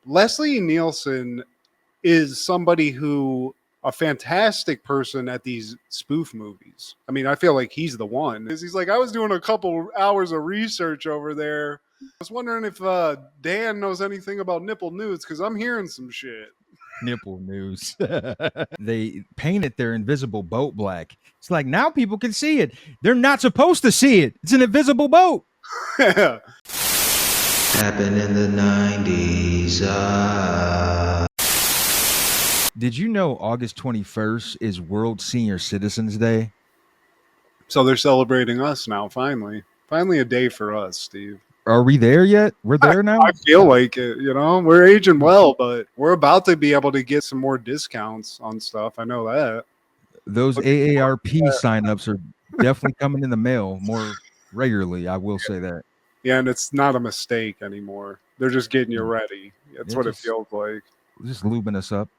Leslie Nielsen is somebody who a fantastic person at these spoof movies. I mean, I feel like he's the one. He's like, I was doing a couple hours of research over there. I was wondering if Dan knows anything about nipple nudes because I'm hearing some shit. Nipple news. They painted their invisible boat black. It's like now people can see it. They're not supposed to see it. It's an invisible boat. Happened in the 90s. Did you know August 21st is World Senior Citizens Day? So they're celebrating us now, finally. Finally a day for us, Steve. Are we there yet? We're there now? I feel like it, we're aging well, but we're about to be able to get some more discounts on stuff. I know that. Those AARP signups are definitely coming in the mail more regularly. I will say that. Yeah, and it's not a mistake anymore. They're just getting you ready. That's what it feels like. Just lubing us up.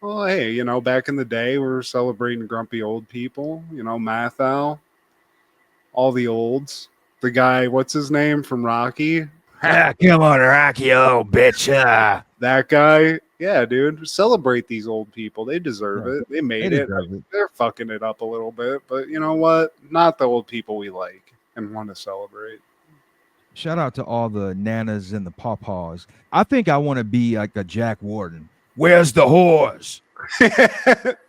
Well, hey, back in the day, we were celebrating grumpy old people, Mathau, all the olds. The guy, what's his name from Rocky? Come on, Rocky, old bitch. That guy. Yeah, dude. Celebrate these old people. They deserve it. They made it. They're fucking it up a little bit. But you know what? Not the old people we like and want to celebrate. Shout out to all the nanas and the pawpaws. I think I want to be like a Jack Warden. Where's the whores?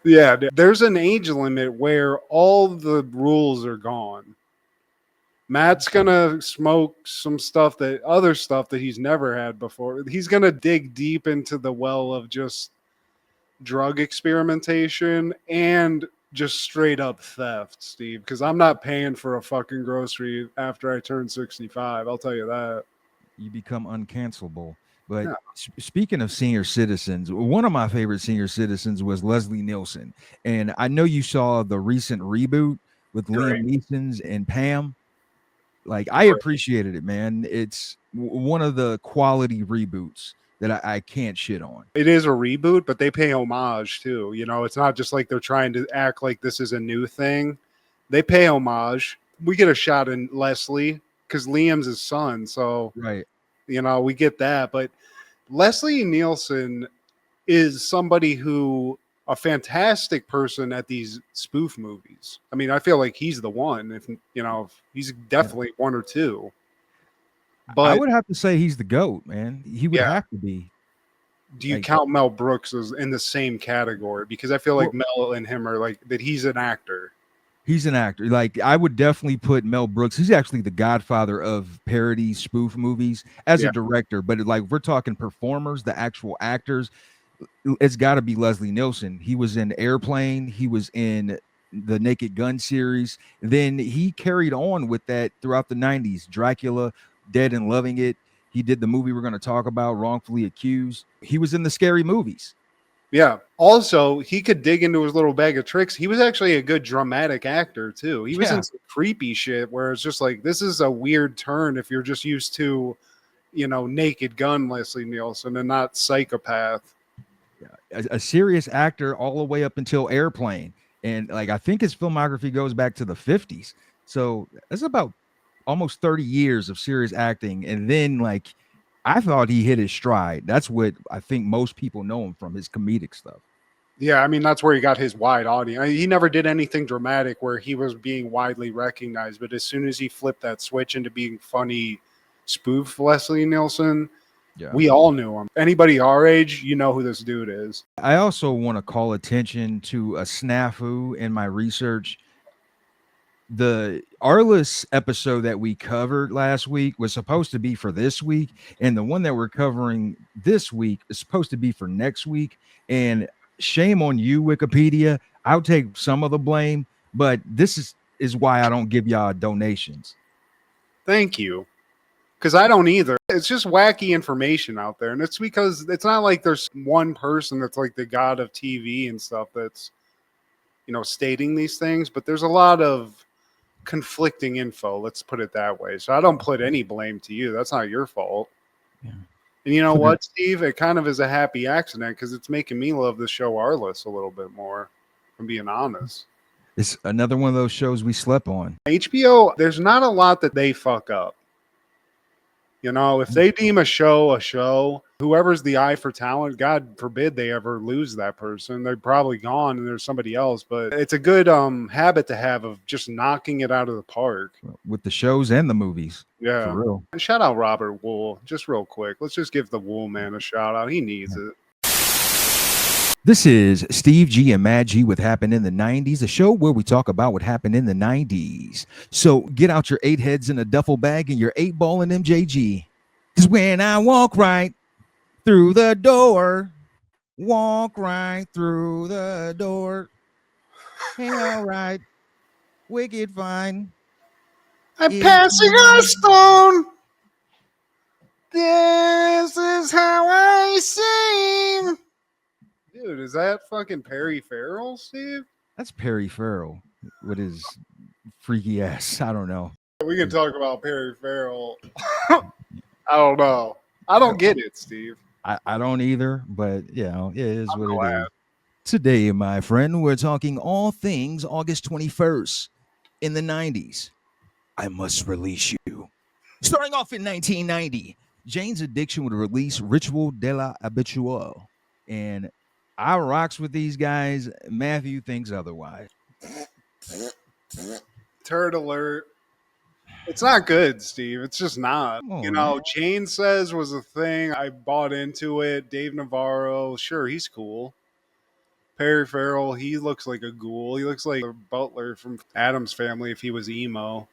Yeah, there's an age limit where all the rules are gone. Matt's gonna smoke some other stuff that he's never had before. He's gonna dig deep into the well of just drug experimentation and just straight up theft, Steve, because I'm not paying for a fucking grocery after I turn 65. I'll tell you that. You become uncancelable. But speaking of senior citizens, one of my favorite senior citizens was Leslie Nielsen. And I know you saw the recent reboot with Liam Neeson and Pam. Like, I appreciated it, man. It's one of the quality reboots that I can't shit on. It is a reboot, but they pay homage too. It's not just like they're trying to act like this is a new thing. They pay homage. We get a shot in Leslie because Liam's his son. So, right. We get that. But Leslie Nielsen is somebody who a fantastic person at these spoof movies. I mean, I feel like he's the one. If he's definitely one or two. But I would have to say he's the GOAT, man. He would have to be. Do you count Mel Brooks as in the same category? Because I feel like Mel and him are like that. He's an actor. He's an actor. Like, I would definitely put Mel Brooks. He's actually the godfather of parody spoof movies as a director. But like, if we're talking performers, the actual actors, it's got to be Leslie Nielsen. He was in Airplane. He was in the Naked Gun series. Then he carried on with that throughout the 90s. Dracula, Dead and Loving It. He did the movie we're going to talk about, Wrongfully Accused. He was in the Scary Movies. Yeah. Also, he could dig into his little bag of tricks. He was actually a good dramatic actor, too. He was in some creepy shit where it's just like, this is a weird turn if you're just used to, Naked Gun Leslie Nielsen and not Psychopath. A serious actor all the way up until Airplane. And like, I think his filmography goes back to the 50s. So that's about almost 30 years of serious acting. And then like, I thought he hit his stride. That's what I think most people know him from, his comedic stuff. Yeah, I mean, that's where he got his wide audience. I mean, he never did anything dramatic where he was being widely recognized. But as soon as he flipped that switch into being funny spoof Leslie Nielsen, we all knew him. Anybody our age, you know who this dude is. I also want to call attention to a snafu in my research. The Arliss episode that we covered last week was supposed to be for this week, and the one that we're covering this week is supposed to be for next week. And shame on you, Wikipedia. I'll take some of the blame, but this is why I don't give y'all donations. Thank you. Because I don't either. It's just wacky information out there. And it's because it's not like there's one person that's like the god of TV and stuff that's, stating these things. But there's a lot of conflicting info. Let's put it that way. So I don't put any blame to you. That's not your fault. Yeah. And you know what, Steve? It kind of is a happy accident because it's making me love the show Arliss a little bit more. I'm being honest. It's another one of those shows we slept on. HBO, there's not a lot that they fuck up. You know, if they deem a show, whoever's the eye for talent, God forbid they ever lose that person. They're probably gone and there's somebody else. But it's a good habit to have of just knocking it out of the park. With the shows and the movies. Yeah. For real. And shout out Robert Wool, just real quick. Let's just give the Wool man a shout out. He needs it. This is Steve G and Mad G with Happened in the 90s, a show where we talk about what happened in the 90s. So get out your 8 heads in a duffel bag and your 8-ball in MJG. Because when I walk right through the door, walk right through the door. Hey, all right, wicked fine. I'm passing a stone. This is how I sing. Dude, is that fucking Perry Farrell, Steve? That's Perry Farrell with his freaky ass. I don't know. We can talk about Perry Farrell. I don't know. I don't get it, Steve. I don't either, but you know, it is I'm what glad. it is. Today, my friend, we're talking all things August 21st in the 90s. I must release you. Starting off in 1990, Jane's Addiction would release Ritual de la Habitual, and I rocks with these guys. Matthew thinks otherwise. Turd alert. It's not good, Steve. It's just not. Oh, you know, man. Chain Says was a thing. I bought into it. Dave Navarro, sure, he's cool. Perry Farrell, he looks like a ghoul. He looks like a butler from Addams Family if he was emo.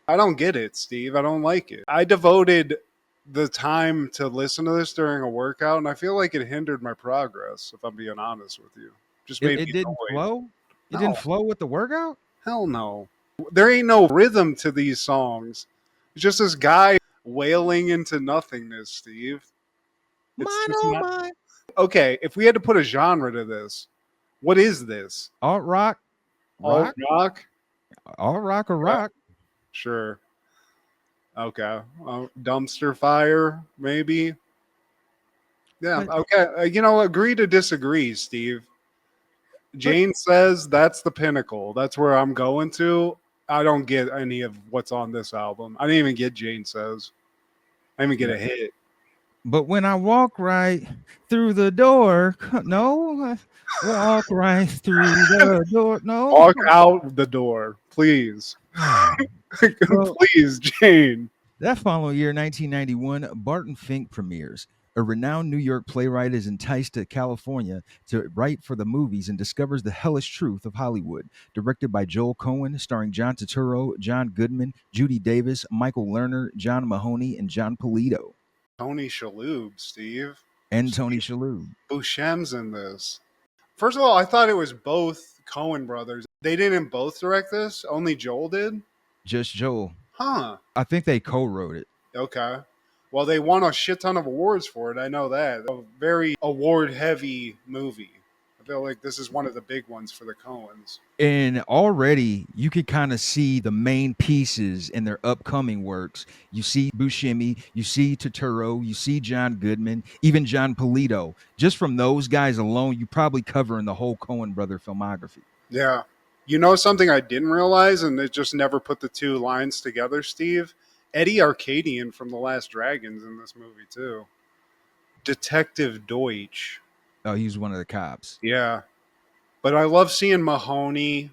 I don't get it, Steve. I don't like it. I devoted the time to listen to this during a workout, and I feel like it hindered my progress, if I'm being honest with you. Just made It me didn't annoyed. flow? It No. didn't flow with the workout? Hell no. There ain't no rhythm to these songs. It's just this guy wailing into nothingness, Steve. It's just not- Okay, if we had to put a genre to this, what is this? Alt rock? Alt rock? Alt rock or rock? Sure. Okay. Dumpster fire, maybe. Yeah. But- Okay. You know, agree to disagree, Steve. Jane Says that's the pinnacle. That's where I'm going to. I don't get any of what's on this album. I didn't even get Jane Says. I didn't even get a hit. But when I walk right through the door, no, walk right through the door, no. Walk out the door, please. Well- Please, Jane. That following year, 1991, Barton Fink premieres. A renowned New York playwright is enticed to California to write for the movies and discovers the hellish truth of Hollywood. Directed by Joel Coen, starring John Turturro, John Goodman, Judy Davis, Michael Lerner, John Mahoney, and John Polito. Tony Shalhoub, Steve. And Tony Shalhoub. Buscemi's in this. First of all, I thought it was both Coen brothers. They didn't both direct this. Only Joel did. Just Joel. Huh. I think they co-wrote it. Okay. Well, they won a shit ton of awards for it. I know that. A very award-heavy movie. I feel like this is one of the big ones for the Coens. And already you can kind of see the main pieces in their upcoming works. You see Buscemi, you see Turturro, you see John Goodman, even John Polito. Just from those guys alone, you probably covering the whole Coen brother filmography. Yeah. You know something I didn't realize, and it just never put the two lines together, Steve? Eddie Arcadian from The Last Dragons in this movie, too. Detective Deutsch. Oh, he's one of the cops. Yeah. But I love seeing Mahoney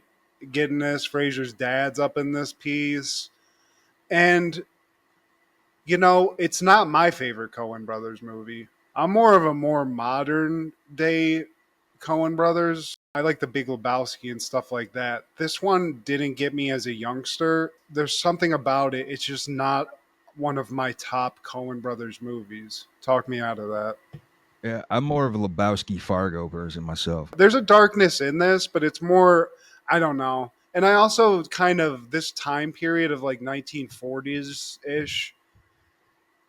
getting this. Fraser's dad's up in this piece. And, you know, it's not my favorite Coen Brothers movie. I'm more of a more modern day Coen Brothers. I like the Big Lebowski and stuff like that. This one didn't get me as a youngster. There's something about it. It's just not one of my top Coen Brothers movies. Talk me out of that. Yeah, I'm more of a Lebowski Fargo person myself. There's a darkness in this, but it's more, I don't know. And I also kind of, this time period of like 1940s-ish,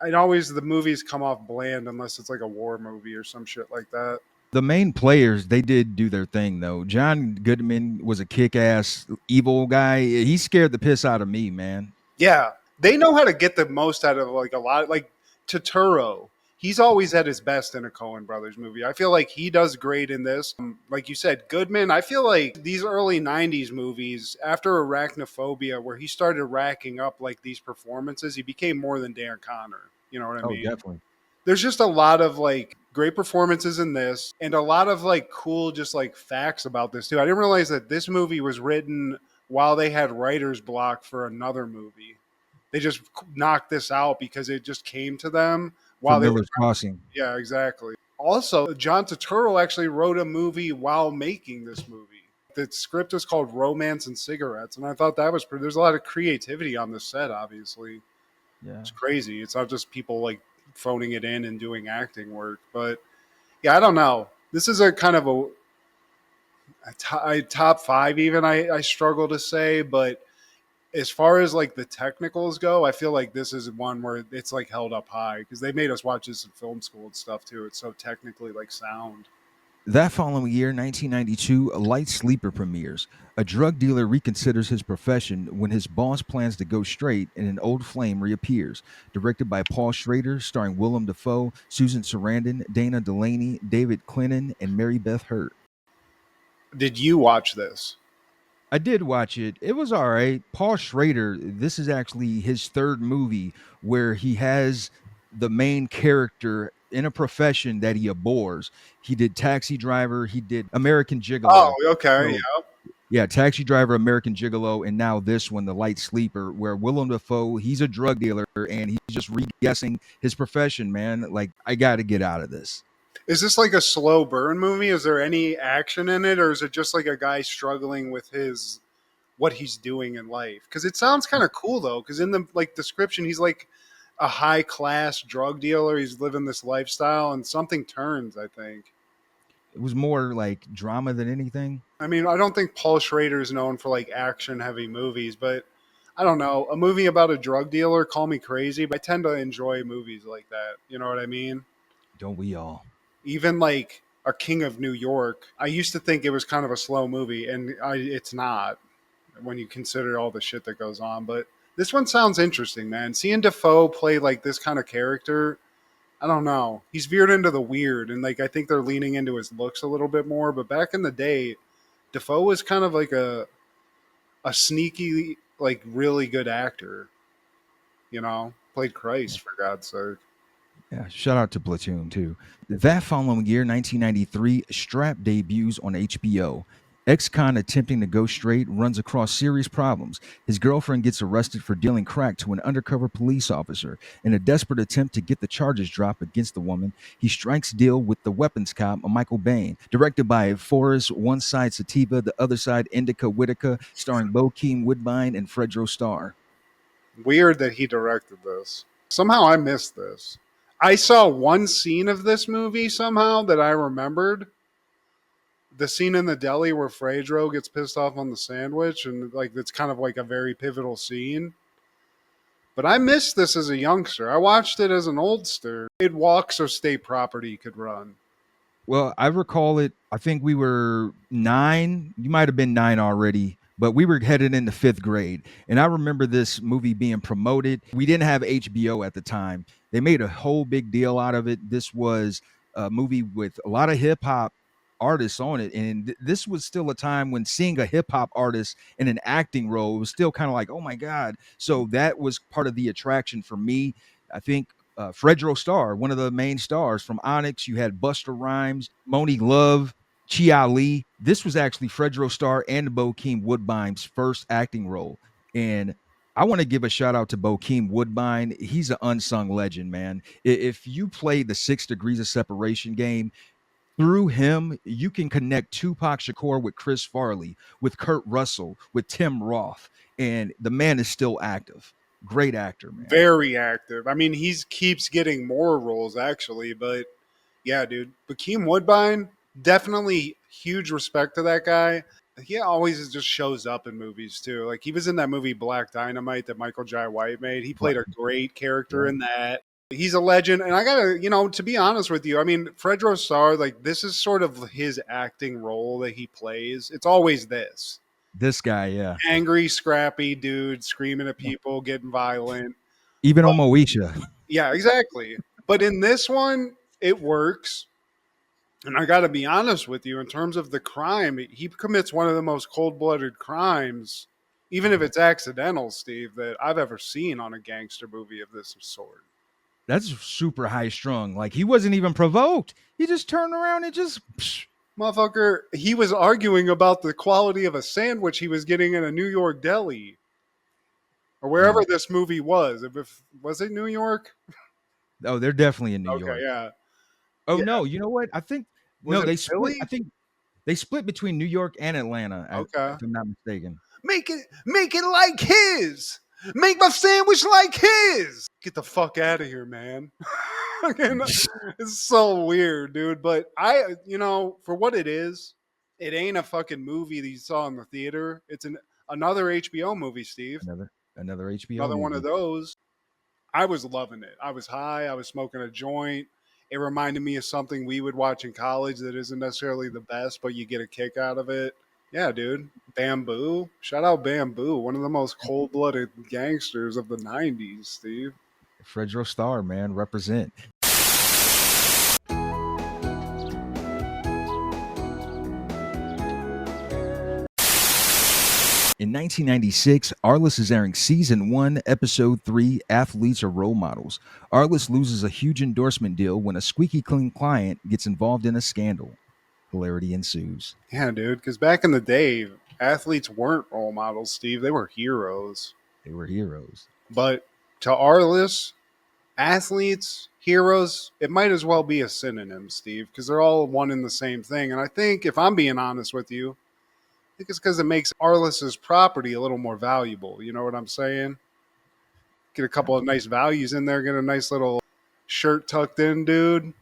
the movies come off bland unless it's like a war movie or some shit like that. The main players, they did do their thing, though. John Goodman was a kick-ass evil guy. He scared the piss out of me, man. Yeah. They know how to get the most out of like a lot, like Turturro. he's always at his best in a Coen Brothers movie. I feel like he does great in this. Like you said, Goodman, I feel like these early 90s movies, after Arachnophobia, where he started racking up like these performances, he became more than Dan Connor. You know what I mean? Definitely. There's just a lot of like great performances in this and a lot of like cool just like facts about this too. I didn't realize that this movie was written while they had writer's block for another movie. They just knocked this out because it just came to them while they were. Miller's Crossing. Yeah, exactly. Also, John Turturro actually wrote a movie while making this movie. The script is called Romance and Cigarettes, and I thought that was pretty. There's a lot of creativity on the set, obviously. Yeah. It's crazy. It's not just people like phoning it in and doing acting work. But yeah, I don't know. This is a kind of a top five even, I struggle to say. But as far as like the technicals go, I feel like this is one where it's like held up high because they made us watch this in film school and stuff too. It's so technically like sound. That following year, 1992, a light sleeper premieres. A drug dealer reconsiders his profession when his boss plans to go straight and an old flame reappears. Directed by Paul Schrader, starring Willem Dafoe, Susan Sarandon, Dana Delaney, David Clennon, and Mary Beth Hurt. Did you watch this? I did watch it. It was all right. Paul Schrader, this is actually his third movie where he has the main character in a profession that he abhors. He did Taxi Driver. He did American Gigolo. Oh, okay. So, yeah, Taxi Driver, American Gigolo, and now this one, The Light Sleeper, where Willem Dafoe, he's a drug dealer, and he's just re-guessing his profession, man. Like, I got to get out of this. Is this like a slow burn movie? Is there any action in it, or is it just like a guy struggling with what he's doing in life? Because it sounds kind of cool though. Because in the like description, he's like a high class drug dealer. He's living this lifestyle, and something turns. I think it was more like drama than anything. I mean, I don't think Paul Schrader is known for like action heavy movies, but I don't know, a movie about a drug dealer. Call me crazy, but I tend to enjoy movies like that. You know what I mean? Don't we all? Even like A King of New York, I used to think it was kind of a slow movie, and it's not when you consider all the shit that goes on. But this one sounds interesting, man. Seeing Defoe play like this kind of character, I don't know. He's veered into the weird, and like I think they're leaning into his looks a little bit more. But back in the day, Defoe was kind of like a sneaky, like really good actor. You know, played Christ for God's sake. Yeah, shout out to Platoon, too. That following year, 1993, Strap debuts on HBO. Ex-con attempting to go straight runs across serious problems. His girlfriend gets arrested for dealing crack to an undercover police officer. In a desperate attempt to get the charges dropped against the woman, he strikes deal with the weapons cop, Michael Bain. Directed by Forrest, one side Sativa, the other side Indica Whitaker, starring Bokeem Woodbine and Fredro Starr. Weird that he directed this. Somehow I missed this. I saw one scene of this movie somehow that I remembered. The scene in the deli where Fredro gets pissed off on the sandwich, and like it's kind of like a very pivotal scene. But I missed this as a youngster. I watched it as an oldster. It walked so state property could run. Well, I recall it. I think we were 9. You might have been 9 already, but we were headed into 5th grade. And I remember this movie being promoted. We didn't have HBO at the time. They made a whole big deal out of it. This was a movie with a lot of hip hop artists on it. And this was still a time when seeing a hip hop artist in an acting role was still kind of like, oh my God. So that was part of the attraction for me. I think Fredro Starr, one of the main stars from Onyx. You had Busta Rhymes, Monique Love, Chi Ali. This was actually Fredro Starr and Bokeem Woodbine's first acting role. And I want to give a shout out to Bokeem Woodbine. He's an unsung legend, man. If you play the 6 Degrees of Separation game, through him, you can connect Tupac Shakur with Chris Farley, with Kurt Russell, with Tim Roth, and the man is still active. Great actor, man. Very active. I mean, he keeps getting more roles, actually. But, yeah, dude. Bokeem Woodbine, definitely huge respect to that guy. He always just shows up in movies, too. Like, he was in that movie Black Dynamite that Michael Jai White made. He played a great character in that. He's a legend. And I got to, to be honest with you, I mean, Fredro Starr, like, this is sort of his acting role that he plays. It's always this. This guy, yeah. Angry, scrappy dude, screaming at people, getting violent. Even on Moesha. Yeah, exactly. But in this one, it works. And I got to be honest with you, in terms of the crime, he commits one of the most cold-blooded crimes, even if it's accidental, Steve, that I've ever seen on a gangster movie of this sort. That's super high strung. Like he wasn't even provoked. He just turned around and just. Psh. Motherfucker, he was arguing about the quality of a sandwich he was getting in a New York deli. Or wherever this movie was. Was it New York? Oh, they're definitely in New York. Okay, yeah. Oh Yeah. no, you know what? I think they split. Philly? I think they split between New York and Atlanta. Okay. If I'm not mistaken. Make it like his. Make my sandwich like his. Get the fuck out of here, man. It's so weird, dude. But for what it is, it ain't a fucking movie that you saw in the theater. It's another HBO movie, Steve. Another HBO. Another movie. one of those. I was loving it. I was high. I was smoking a joint. It reminded me of something we would watch in college that isn't necessarily the best, but you get a kick out of it. Yeah, dude. Bamboo. Shout out Bamboo. One of the most cold-blooded gangsters of the 90s, Steve. Fredro Starr, man. Represent. In 1996, Arliss is airing Season 1, Episode 3, Athletes Are Role Models. Arliss loses a huge endorsement deal when a squeaky-clean client gets involved in a scandal. Hilarity ensues. Yeah, dude, because back in the day, athletes weren't role models, Steve. They were heroes. They were heroes. But to Arliss, athletes, heroes, it might as well be a synonym, Steve, because they're all one and the same thing. And I think, if I'm being honest with you, I think it's because it makes Arliss's property a little more valuable. You know what I'm saying? Get a couple of nice values in there, get a nice little shirt tucked in, dude.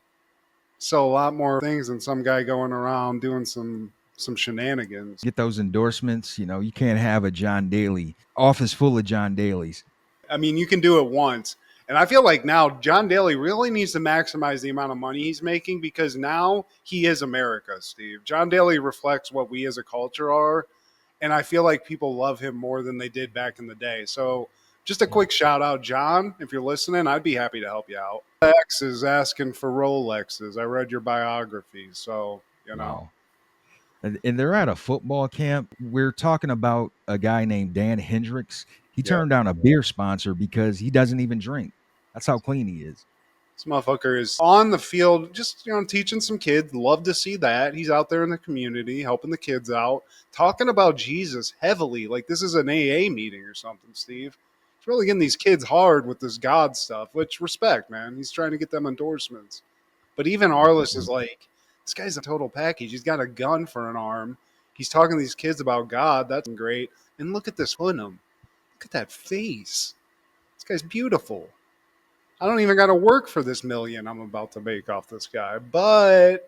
Sell a lot more things than some guy going around doing some shenanigans. Get those endorsements. You can't have a John Daly office full of John Dalys. I mean, you can do it once. And I feel like now John Daly really needs to maximize the amount of money he's making, because now he is America, Steve. John Daly reflects what we as a culture are. And I feel like people love him more than they did back in the day. So just a quick shout out, John. If you're listening, I'd be happy to help you out. X is asking for Rolexes. I read your biography. So, Wow. And they're at a football camp. We're talking about a guy named Dan Hendricks. He turned down a beer sponsor because he doesn't even drink. That's how clean he is. This motherfucker is on the field, just teaching some kids. Love to see that. He's out there in the community, helping the kids out, talking about Jesus heavily, like this is an AA meeting or something, Steve. He's really getting these kids hard with this God stuff, which, respect, man. He's trying to get them endorsements. But even Arliss is like, this guy's a total package. He's got a gun for an arm. He's talking to these kids about God. That's great. And look at this Hunnam. Look at that face. This guy's beautiful. I don't even got to work for this million I'm about to make off this guy. But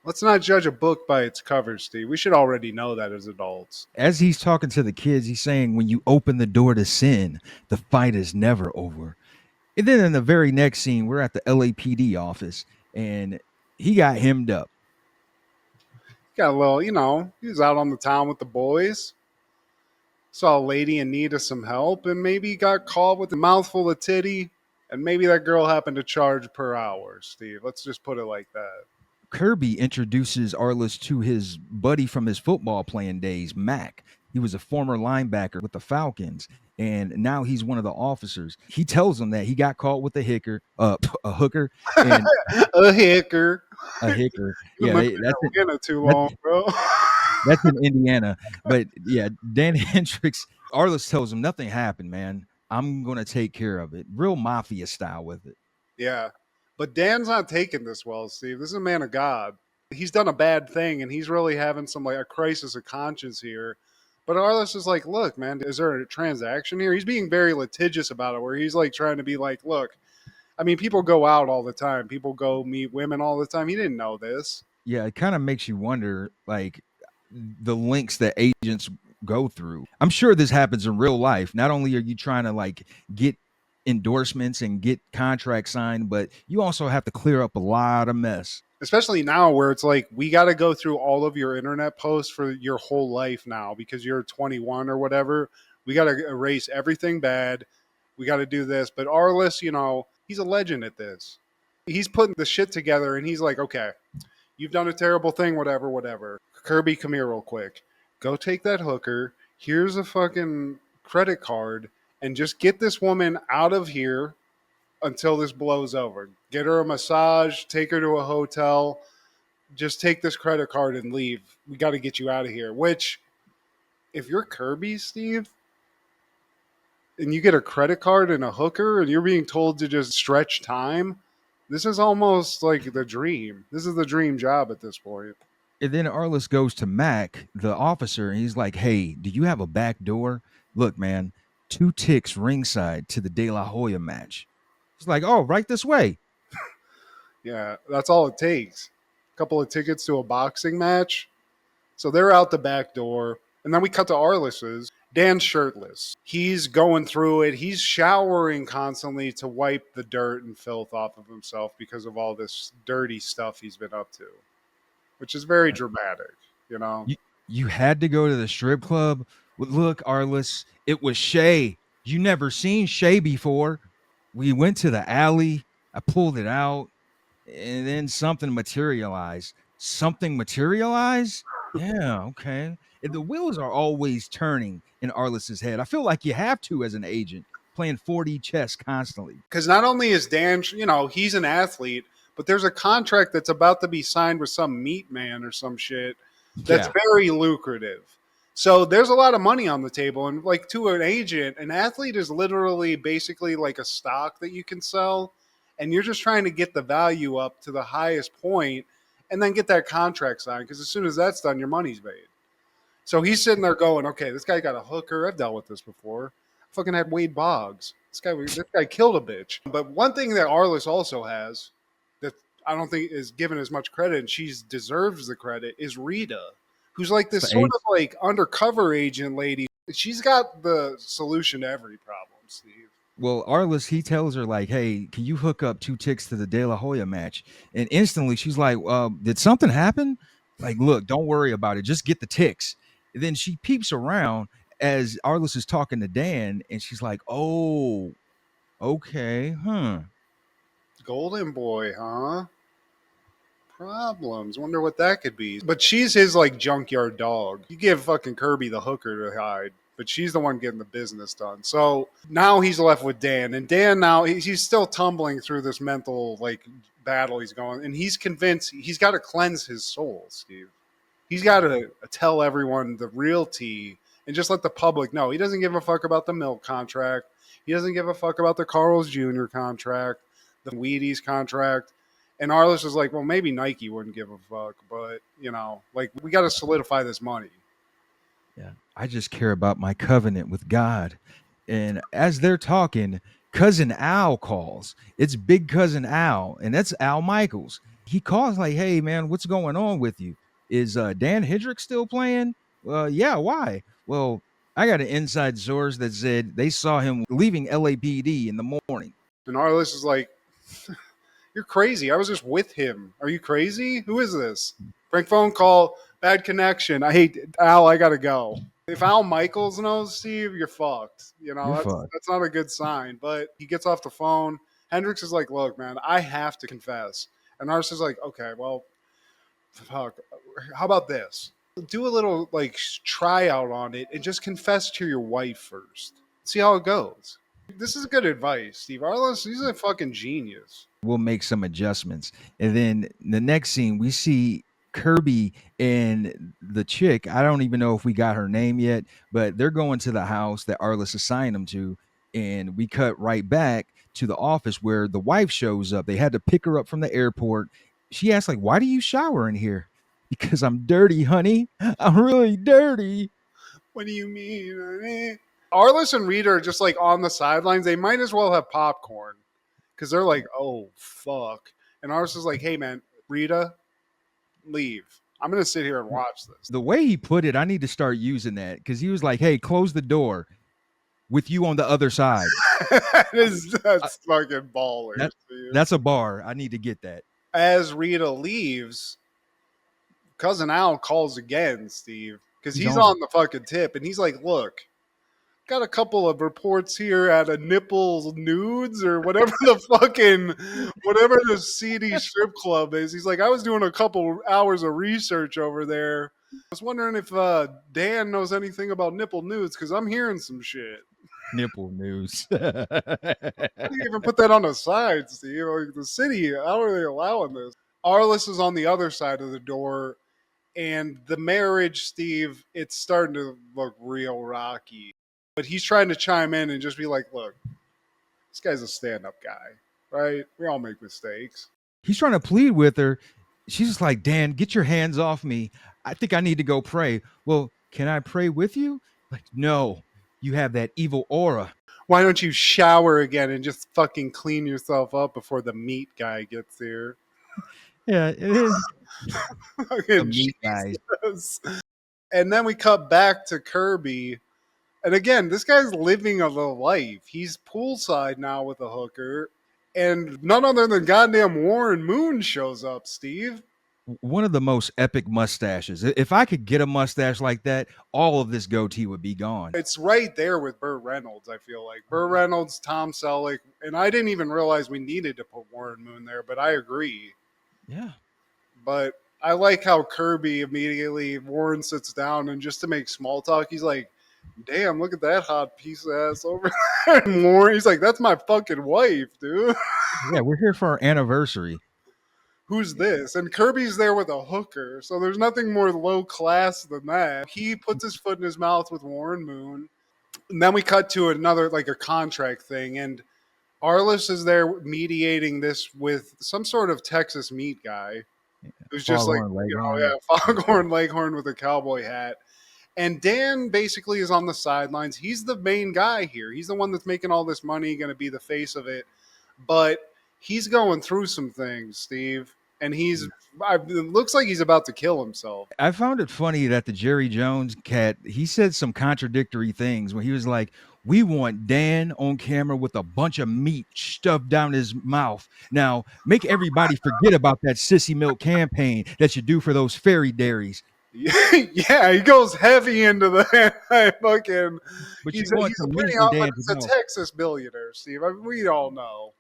let's not judge a book by its cover, Steve. We should already know that as adults. As he's talking to the kids, he's saying, when you open the door to sin, the fight is never over. And then in the very next scene, we're at the LAPD office, and he got hemmed up. Got a little, he was out on the town with the boys. Saw a lady in need of some help, and maybe got caught with a mouthful of titty, and maybe that girl happened to charge per hour, Steve. Let's just put it like that. Kirby introduces Arliss to his buddy from his football playing days, Mac. He was a former linebacker with the Falcons, and now he's one of the officers. He tells him that he got caught with a hooker, and a hicker. A hicker. Yeah, that's too long, bro. That's in Indiana. But yeah, Dan Hendricks, Arliss tells him nothing happened, man. I'm going to take care of it. Real mafia style with it. Yeah. But Dan's not taking this well, Steve. This is a man of God. He's done a bad thing, and he's really having a crisis of conscience here. But Arliss is like, look, man, is there a transaction here? He's being very litigious about it, where he's trying to be like, look, I mean, people go out all the time. People go meet women all the time. He didn't know this. Yeah, it kind of makes you wonder, the links that agents go through. I'm sure this happens in real life. Not only are you trying to get endorsements and get contracts signed, but you also have to clear up a lot of mess. Especially now, where it's we got to go through all of your internet posts for your whole life now because you're 21 or whatever. We got to erase everything bad. We got to do this. But Arliss, He's a legend at this. He's putting the shit together, and he's like, okay, you've done a terrible thing, whatever. Kirby, come here real quick. Go take that hooker. Here's a fucking credit card, and just get this woman out of here until this blows over. Get her a massage, take her to a hotel. Just take this credit card and leave. We got to get you out of here. Which, if you're Kirby, Steve, and you get a credit card and a hooker and you're being told to just stretch time, this is almost like the dream. This is the dream job at this point. And then Arliss goes to Mac, the officer, and he's like, hey, do you have a back door? Look, man, 2 ticks ringside to the De La Hoya match. He's like, oh, right this way. Yeah, that's all it takes. A couple of tickets to a boxing match. So they're out the back door. And then we cut to Arliss's. Dan's shirtless. He's going through it. He's showering constantly to wipe the dirt and filth off of himself because of all this dirty stuff he's been up to, which is very dramatic, you know? You had to go to the strip club? Look, Arliss, it was Shay. You never seen Shay before. We went to the alley. I pulled it out, and then something materialized. Something materialized? Yeah, okay. The wheels are always turning in Arliss's head. I feel like you have to as an agent, playing 4D chess constantly. Because not only is Dan, you know, he's an athlete, but there's a contract that's about to be signed with some meat man or some shit that's very lucrative. So there's a lot of money on the table. And like to an agent, an athlete is literally basically like a stock that you can sell. And you're just trying to get the value up to the highest point and then get that contract signed. Because as soon as that's done, your money's made. So he's sitting there going, okay, this guy got a hooker. I've dealt with this before. I fucking had Wade Boggs. This guy killed a bitch. But one thing that Arliss also has that I don't think is given as much credit, and she deserves the credit, is Rita, who's like this sort of like undercover agent lady. She's got the solution to every problem, Steve. Well, Arliss, he tells her like, hey, can you hook up 2 ticks to the De La Hoya match? And instantly she's like, did something happen? Like, look, don't worry about it. Just get the ticks. And then she peeps around as Arliss is talking to Dan, and she's like, oh, okay, Golden boy, huh? Problems. Wonder what that could be. But she's his like junkyard dog. You give fucking Kirby the hooker to hide, but she's the one getting the business done. So now he's left with Dan, and Dan now he's still tumbling through this mental like battle he's going, and he's convinced he's got to cleanse his soul, Steve. He's got to tell everyone the real tea and just let the public know. He doesn't give a fuck about the milk contract. He doesn't give a fuck about the Carl's Jr. contract, the Wheaties contract. And Arliss is like, well, maybe Nike wouldn't give a fuck, but, you know, like, we got to solidify this money. Yeah, I just care about my covenant with God. And as they're talking, Cousin Al calls. It's Big Cousin Al, and that's Al Michaels. He calls like, hey, man, what's going on with you? Is Dan Hendricks still playing? Yeah, why? Well, I got an inside source that said they saw him leaving LAPD in the morning. And Arliss is like, you're crazy. I was just with him. Are you crazy? Who is this? Frank phone call, bad connection. I hate Al, I got to go. If Al Michaels knows, Steve, you're fucked. You know, that's not a good sign. But he gets off the phone. Hendricks is like, look, man, I have to confess. And Arliss is like, okay, well, fuck. How about this? Do a little like tryout on it and just confess to your wife first. See how it goes. This is good advice, Steve. Arliss, he's a fucking genius. We'll make some adjustments. And then the next scene, we see Kirby and the chick. I don't even know if we got her name yet, but they're going to the house that Arliss assigned them to. And we cut right back to the office where the wife shows up. They had to pick her up from the airport. She asked, like, why do you shower in here? Because I'm dirty, honey. I'm really dirty. What do you mean, honey? Arliss and Rita are just like on the sidelines. They might as well have popcorn because they're like, oh, fuck. And Arliss is like, hey, man, Rita, leave. I'm going to sit here and watch this. The way he put it, I need to start using that because he was like, hey, close the door with you on the other side. That's fucking baller. That's a bar. I need to get that. As Rita leaves, Cousin Al calls again, Steve, because he's on the fucking tip. And he's like, look, got a couple of reports here at a Nipples Nudes or whatever whatever the seedy strip club is. He's like, I was doing a couple hours of research over there. I was wondering if Dan knows anything about nipple nudes because I'm hearing some shit. Nipple news. How do you even put that on the side, Steve? Like the city, how are they allowing this? Arliss is on the other side of the door, and the marriage, Steve, it's starting to look real rocky. But he's trying to chime in and just be like, look, this guy's a stand-up guy, right? We all make mistakes. He's trying to plead with her. She's just like, Dan, get your hands off me. I think I need to go pray. Well, can I pray with you? Like, no, you have that evil aura. Why don't you shower again and just fucking clean yourself up before the meat guy gets here? Yeah, it is. The meat guy. And then we cut back to Kirby. And again, this guy's living a little life. He's poolside now with a hooker. And none other than goddamn Warren Moon shows up, Steve. One of the most epic mustaches. If I could get a mustache like that, all of this goatee would be gone. It's right there with Burt Reynolds, I feel like. Burt Reynolds, Tom Selleck. And I didn't even realize we needed to put Warren Moon there, but I agree. Yeah. But I like how Kirby immediately, Warren sits down and just to make small talk, he's like, damn, look at that hot piece of ass over there. And Warren, he's like, that's my fucking wife, dude. Yeah, we're here for our anniversary. Who's this? And Kirby's there with a hooker, so there's nothing more low class than that. He puts his foot in his mouth with Warren Moon. And then we cut to another, like a contract thing, and Arliss is there mediating this with some sort of Texas meat guy who's just Foghorn like, Leghorn. Foghorn Leghorn with a cowboy hat. And Dan basically is on the sidelines. He's the main guy here. He's the one that's making all this money, going to be the face of it. But he's going through some things, Steve. And it looks like he's about to kill himself. I found it funny that the Jerry Jones cat, he said some contradictory things when he was like, we want Dan on camera with a bunch of meat stuffed down his mouth. Now, make everybody forget about that sissy milk campaign that you do for those fairy dairies. Yeah, he goes heavy into the fucking. But He's a pretty he's a Texas billionaire, Steve. I mean, we all know,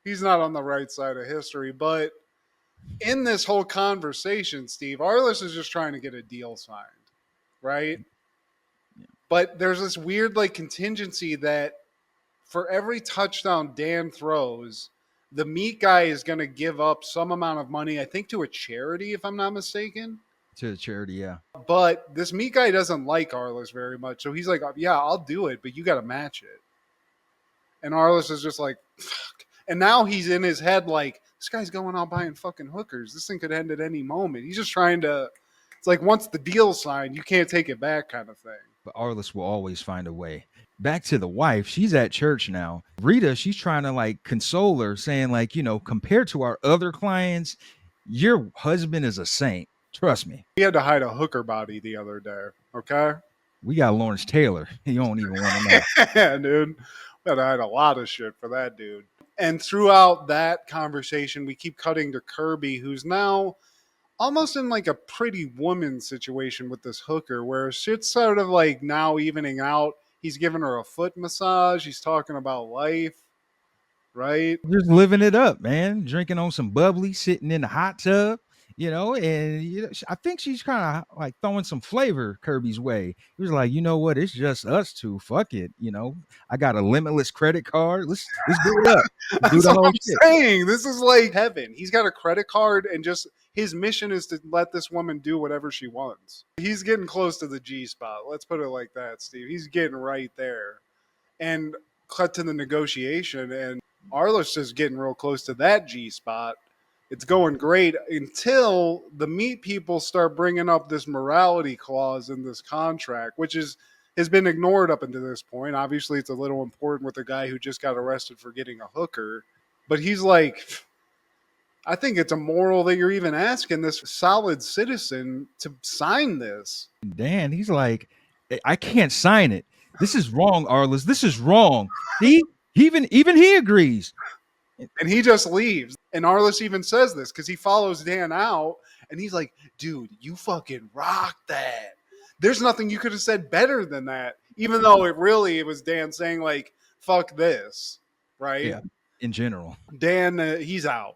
he's not on the right side of history. But in this whole conversation, Steve, Arliss is just trying to get a deal signed, right? Yeah. But there's this weird contingency that for every touchdown Dan throws, the meat guy is going to give up some amount of money, I think, to a charity, if I'm not mistaken. To a charity, yeah. But this meat guy doesn't like Arliss very much. So he's like, yeah, I'll do it, but you got to match it. And Arliss is just like, fuck. And now he's in his head like, this guy's going out buying fucking hookers. This thing could end at any moment. He's just trying to, it's like once the deal's signed, you can't take it back kind of thing. But Arliss will always find a way. Back to the wife, she's at church now. Rita, she's trying to console her, saying compared to our other clients, your husband is a saint. Trust me. He had to hide a hooker body the other day. Okay. We got Lawrence Taylor. You don't even want to know. Yeah, dude. We had to hide a lot of shit for that dude. And throughout that conversation, we keep cutting to Kirby, who's now almost in a Pretty Woman situation with this hooker, where shit's sort of now evening out. He's giving her a foot massage. He's talking about life, right? Just living it up, man. Drinking on some bubbly, sitting in the hot tub, and I think she's kind of throwing some flavor Kirby's way. He was like, you know what? It's just us two. Fuck it. I got a limitless credit card. Let's do it up. That's what I'm saying. This is like heaven. He's got a credit card and just his mission is to let this woman do whatever she wants. He's getting close to the G spot. Let's put it like that, Steve. He's getting right there. And cut to the negotiation, and Arliss is getting real close to that G spot. It's going great until the meat people start bringing up this morality clause in this contract, which has been ignored up until this point. Obviously, it's a little important with a guy who just got arrested for getting a hooker. But he's like, I think it's immoral that you're even asking this solid citizen to sign this. Dan, he's like, I can't sign it. This is wrong, Arliss. This is wrong. Even he agrees. And he just leaves. And Arliss even says this because he follows Dan out. And he's like, dude, you fucking rock that. There's nothing you could have said better than that. Even though it was Dan saying like, fuck this, right? Yeah, in general. Dan, he's out.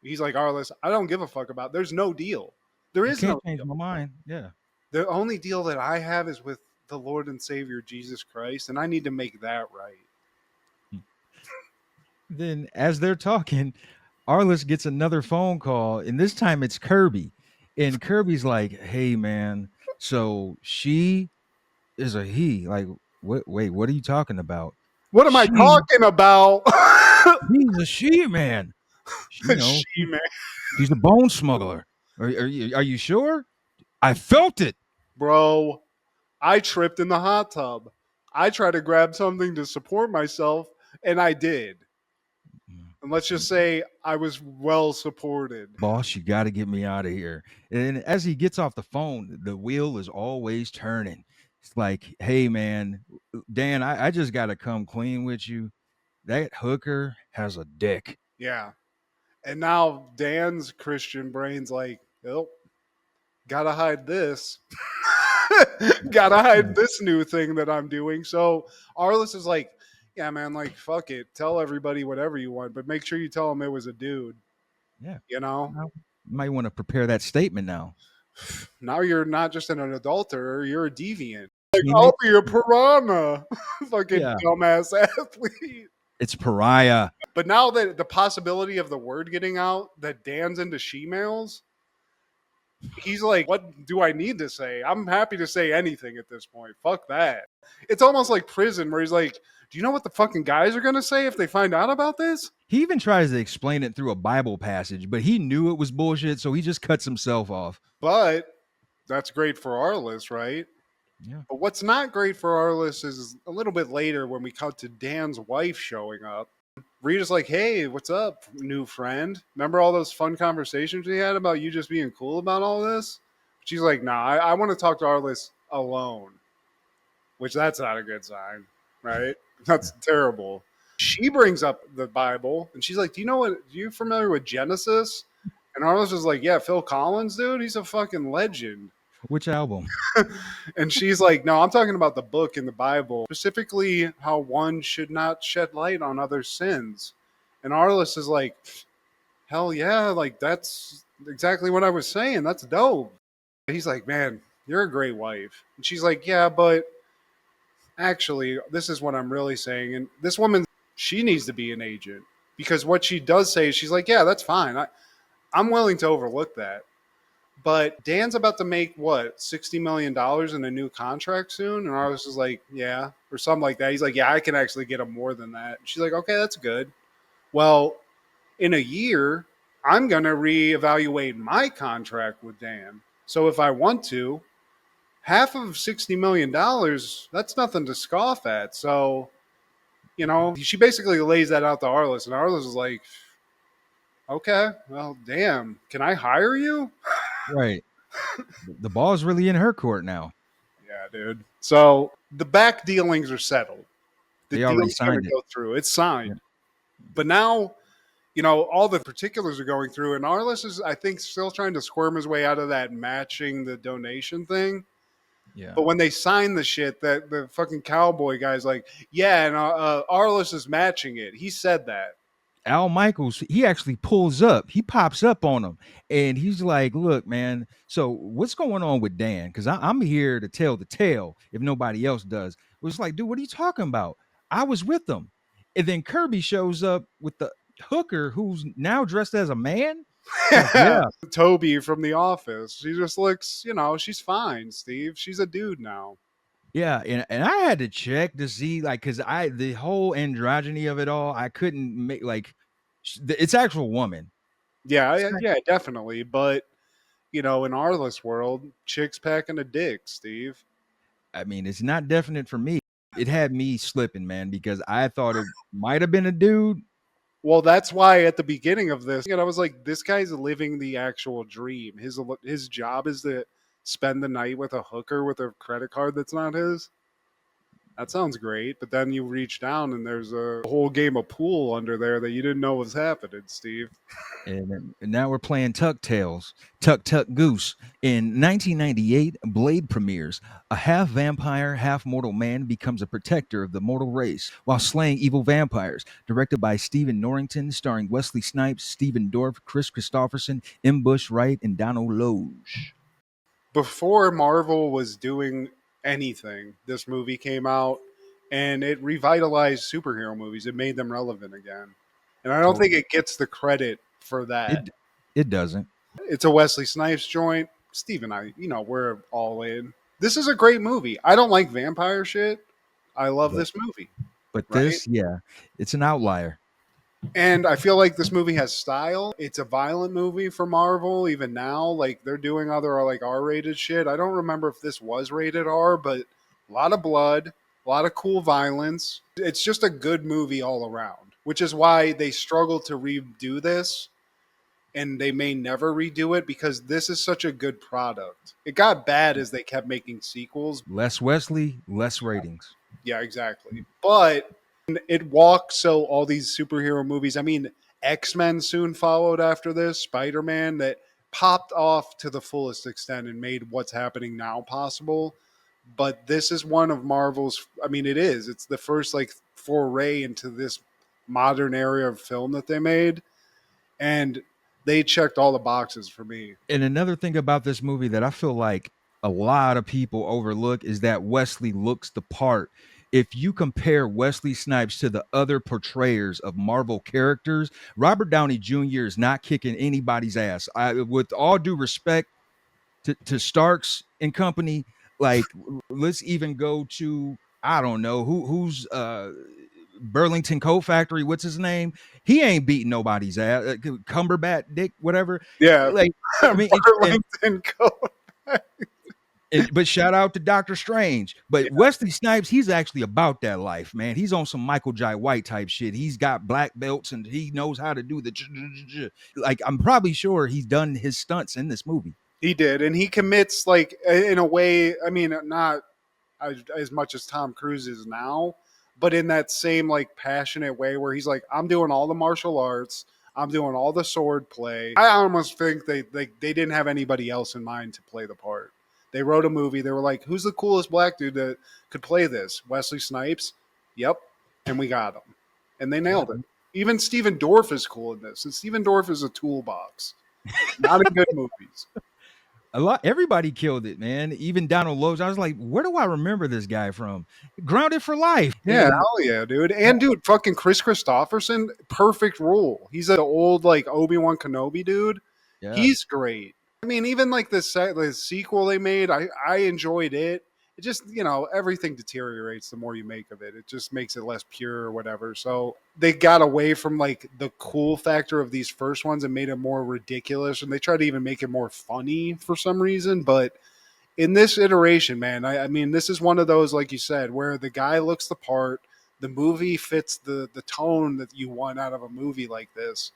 He's like, Arliss, I don't give a fuck about. There's no deal. There You is can't no change deal. my mind. Yeah. The only deal that I have is with the Lord and Savior Jesus Christ, and I need to make that right. Then as they're talking, Arliss gets another phone call, and this time it's Kirby. And Kirby's like, hey man, so she is a he. Like, wait, what are you talking about? What am I talking about? He's a she man. She-Man. She's a bone smuggler. Are you sure? I felt it. Bro, I tripped in the hot tub. I tried to grab something to support myself, and I did. And let's just say I was well supported. Boss, you got to get me out of here. And as he gets off the phone, the wheel is always turning. It's like, hey, man, Dan, I just got to come clean with you. That hooker has a dick. Yeah. And now Dan's Christian brain's like, oh, gotta hide this. Gotta hide this new thing that I'm doing. So Arliss is like, yeah, man, like, fuck it. Tell everybody whatever you want, but make sure you tell them it was a dude. Yeah. You know? You might want to prepare that statement now. Now you're not just an adulterer, you're a deviant. Like, I'll be a piranha. Fucking dumbass athlete. It's pariah. But now that the possibility of the word getting out that Dan's into she-males, he's like, what do I need to say? I'm happy to say anything at this point. Fuck that. It's almost like prison where he's like, do you know what the fucking guys are going to say if they find out about this? He even tries to explain it through a Bible passage, but he knew it was bullshit, so he just cuts himself off. But that's great for Arliss, right? Yeah. But what's not great for Arliss is a little bit later when we cut to Dan's wife showing up. Rita's like, hey, what's up, new friend? Remember all those fun conversations we had about you just being cool about all this? She's like, nah, I want to talk to Arliss alone. Which that's not a good sign, right? That's terrible. She brings up the Bible, and she's like, do you familiar with Genesis? And Arliss is like, yeah, Phil Collins, dude, he's a fucking legend. Which album? And she's like, no, I'm talking about the book in the Bible, specifically how one should not shed light on other sins. And Arliss is like, hell yeah, like that's exactly what I was saying. That's dope. He's like, man, you're a great wife. And she's like, yeah, but actually, this is what I'm really saying. And this woman, she needs to be an agent, because what she does say is she's like, yeah, that's fine. I'm willing to overlook that. But Dan's about to make, what, $60 million in a new contract soon? And Arliss is like, yeah, or something like that. He's like, yeah, I can actually get him more than that. And she's like, okay, that's good. Well, in a year, I'm going to reevaluate my contract with Dan. So if I want to, half of $60 million, that's nothing to scoff at. So, she basically lays that out to Arliss. And Arliss is like, okay, well, damn, can I hire you? Right. The ball's really in her court now. Yeah, dude. So the back dealings are settled. The They already deal's going signed to it. go through. It's signed. But now, all the particulars are going through, and Arliss is, I think, still trying to squirm his way out of that matching the donation thing. Yeah. But when they sign the shit, that the fucking cowboy guy's like, yeah, and Arliss is matching it. He said that. Al Michaels, he actually pulls up. He pops up on him, and he's like, look, man, so what's going on with Dan? Because I'm here to tell the tale if nobody else does. It was like, dude, what are you talking about? I was with them. And then Kirby shows up with the hooker who's now dressed as a man. Yeah. Toby from The Office. She just looks, she's fine, Steve. She's a dude now. Yeah, and I had to check to see, like, because the whole androgyny of it all, I couldn't make, like, it's actual woman. Yeah, definitely. But, in Arliss world, chicks packing a dick, Steve. I mean, it's not definite for me. It had me slipping, man, because I thought it might have been a dude. Well, that's why at the beginning of this, I was like, this guy's living the actual dream. His job is to spend the night with a hooker with a credit card that's not his. That sounds great. But then you reach down and there's a whole game of pool under there that you didn't know was happening, Steve. And now we're playing Tuck Tales, Tuck Tuck Goose. In 1998, Blade premieres. A half vampire, half mortal man becomes a protector of the mortal race while slaying evil vampires. Directed by Stephen Norrington, starring Wesley Snipes, Stephen Dorff, Chris Christopherson, M. Bush Wright, and Donald Loge. Before Marvel was doing anything, this movie came out and it revitalized superhero movies. It made them relevant again. And I don't think it gets the credit for that. It doesn't. It's a Wesley Snipes joint. Steve and I, we're all in. This is a great movie. I don't like vampire shit. I love this movie. But this, it's an outlier. And I feel like this movie has style. It's a violent movie for Marvel, even now. Like, they're doing other, like, R-rated shit. I don't remember if this was rated R, but a lot of blood, a lot of cool violence. It's just a good movie all around, which is why they struggle to redo this, and they may never redo it because this is such a good product. It got bad as they kept making sequels. Less Wesley, less ratings. Yeah, exactly. But it walks so all these superhero movies, I mean, X-Men soon followed after this, Spider-Man, that popped off to the fullest extent and made what's happening now possible. But this is one of Marvel's, I mean, it's the first like foray into this modern area of film that they made. And they checked all the boxes for me. And another thing about this movie that I feel like a lot of people overlook is that Wesley looks the part. If you compare Wesley Snipes to the other portrayers of Marvel characters, Robert Downey Jr. is not kicking anybody's ass. With all due respect to Starks and company, like, let's even go to, I don't know, who's Burlington Coat Factory, what's his name? He ain't beating nobody's ass. Cumberbatch, Dick, whatever. Yeah, like, I mean, Burlington Coat. But shout out to Doctor Strange. But Wesley Snipes, he's actually about that life, man. He's on some Michael Jai White type shit. He's got black belts and he knows how to do the like. I'm probably sure he's done his stunts in this movie. He did, and he commits like in a way. I mean, not as much as Tom Cruise is now, but in that same like passionate way where he's like, I'm doing all the martial arts. I'm doing all the sword play. I almost think they didn't have anybody else in mind to play the part. They wrote a movie. They were like, who's the coolest black dude that could play this? Wesley Snipes? Yep. And we got him. And they nailed it. Even Stephen Dorff is cool in this. And Stephen Dorff is a toolbox. Not in good movies. Everybody killed it, man. Even Donald Loge. I was like, where do I remember this guy from? Grounded for Life. Yeah, hell yeah, dude. And dude, fucking Chris Christopherson, perfect role. He's an old like Obi-Wan Kenobi dude. Yeah. He's great. I mean, even like the sequel they made, I enjoyed it. It just, everything deteriorates the more you make of it. It just makes it less pure or whatever. So they got away from like the cool factor of these first ones and made it more ridiculous. And they tried to even make it more funny for some reason. But in this iteration, man, I mean, this is one of those, like you said, where the guy looks the part. The movie fits the tone that you want out of a movie like this.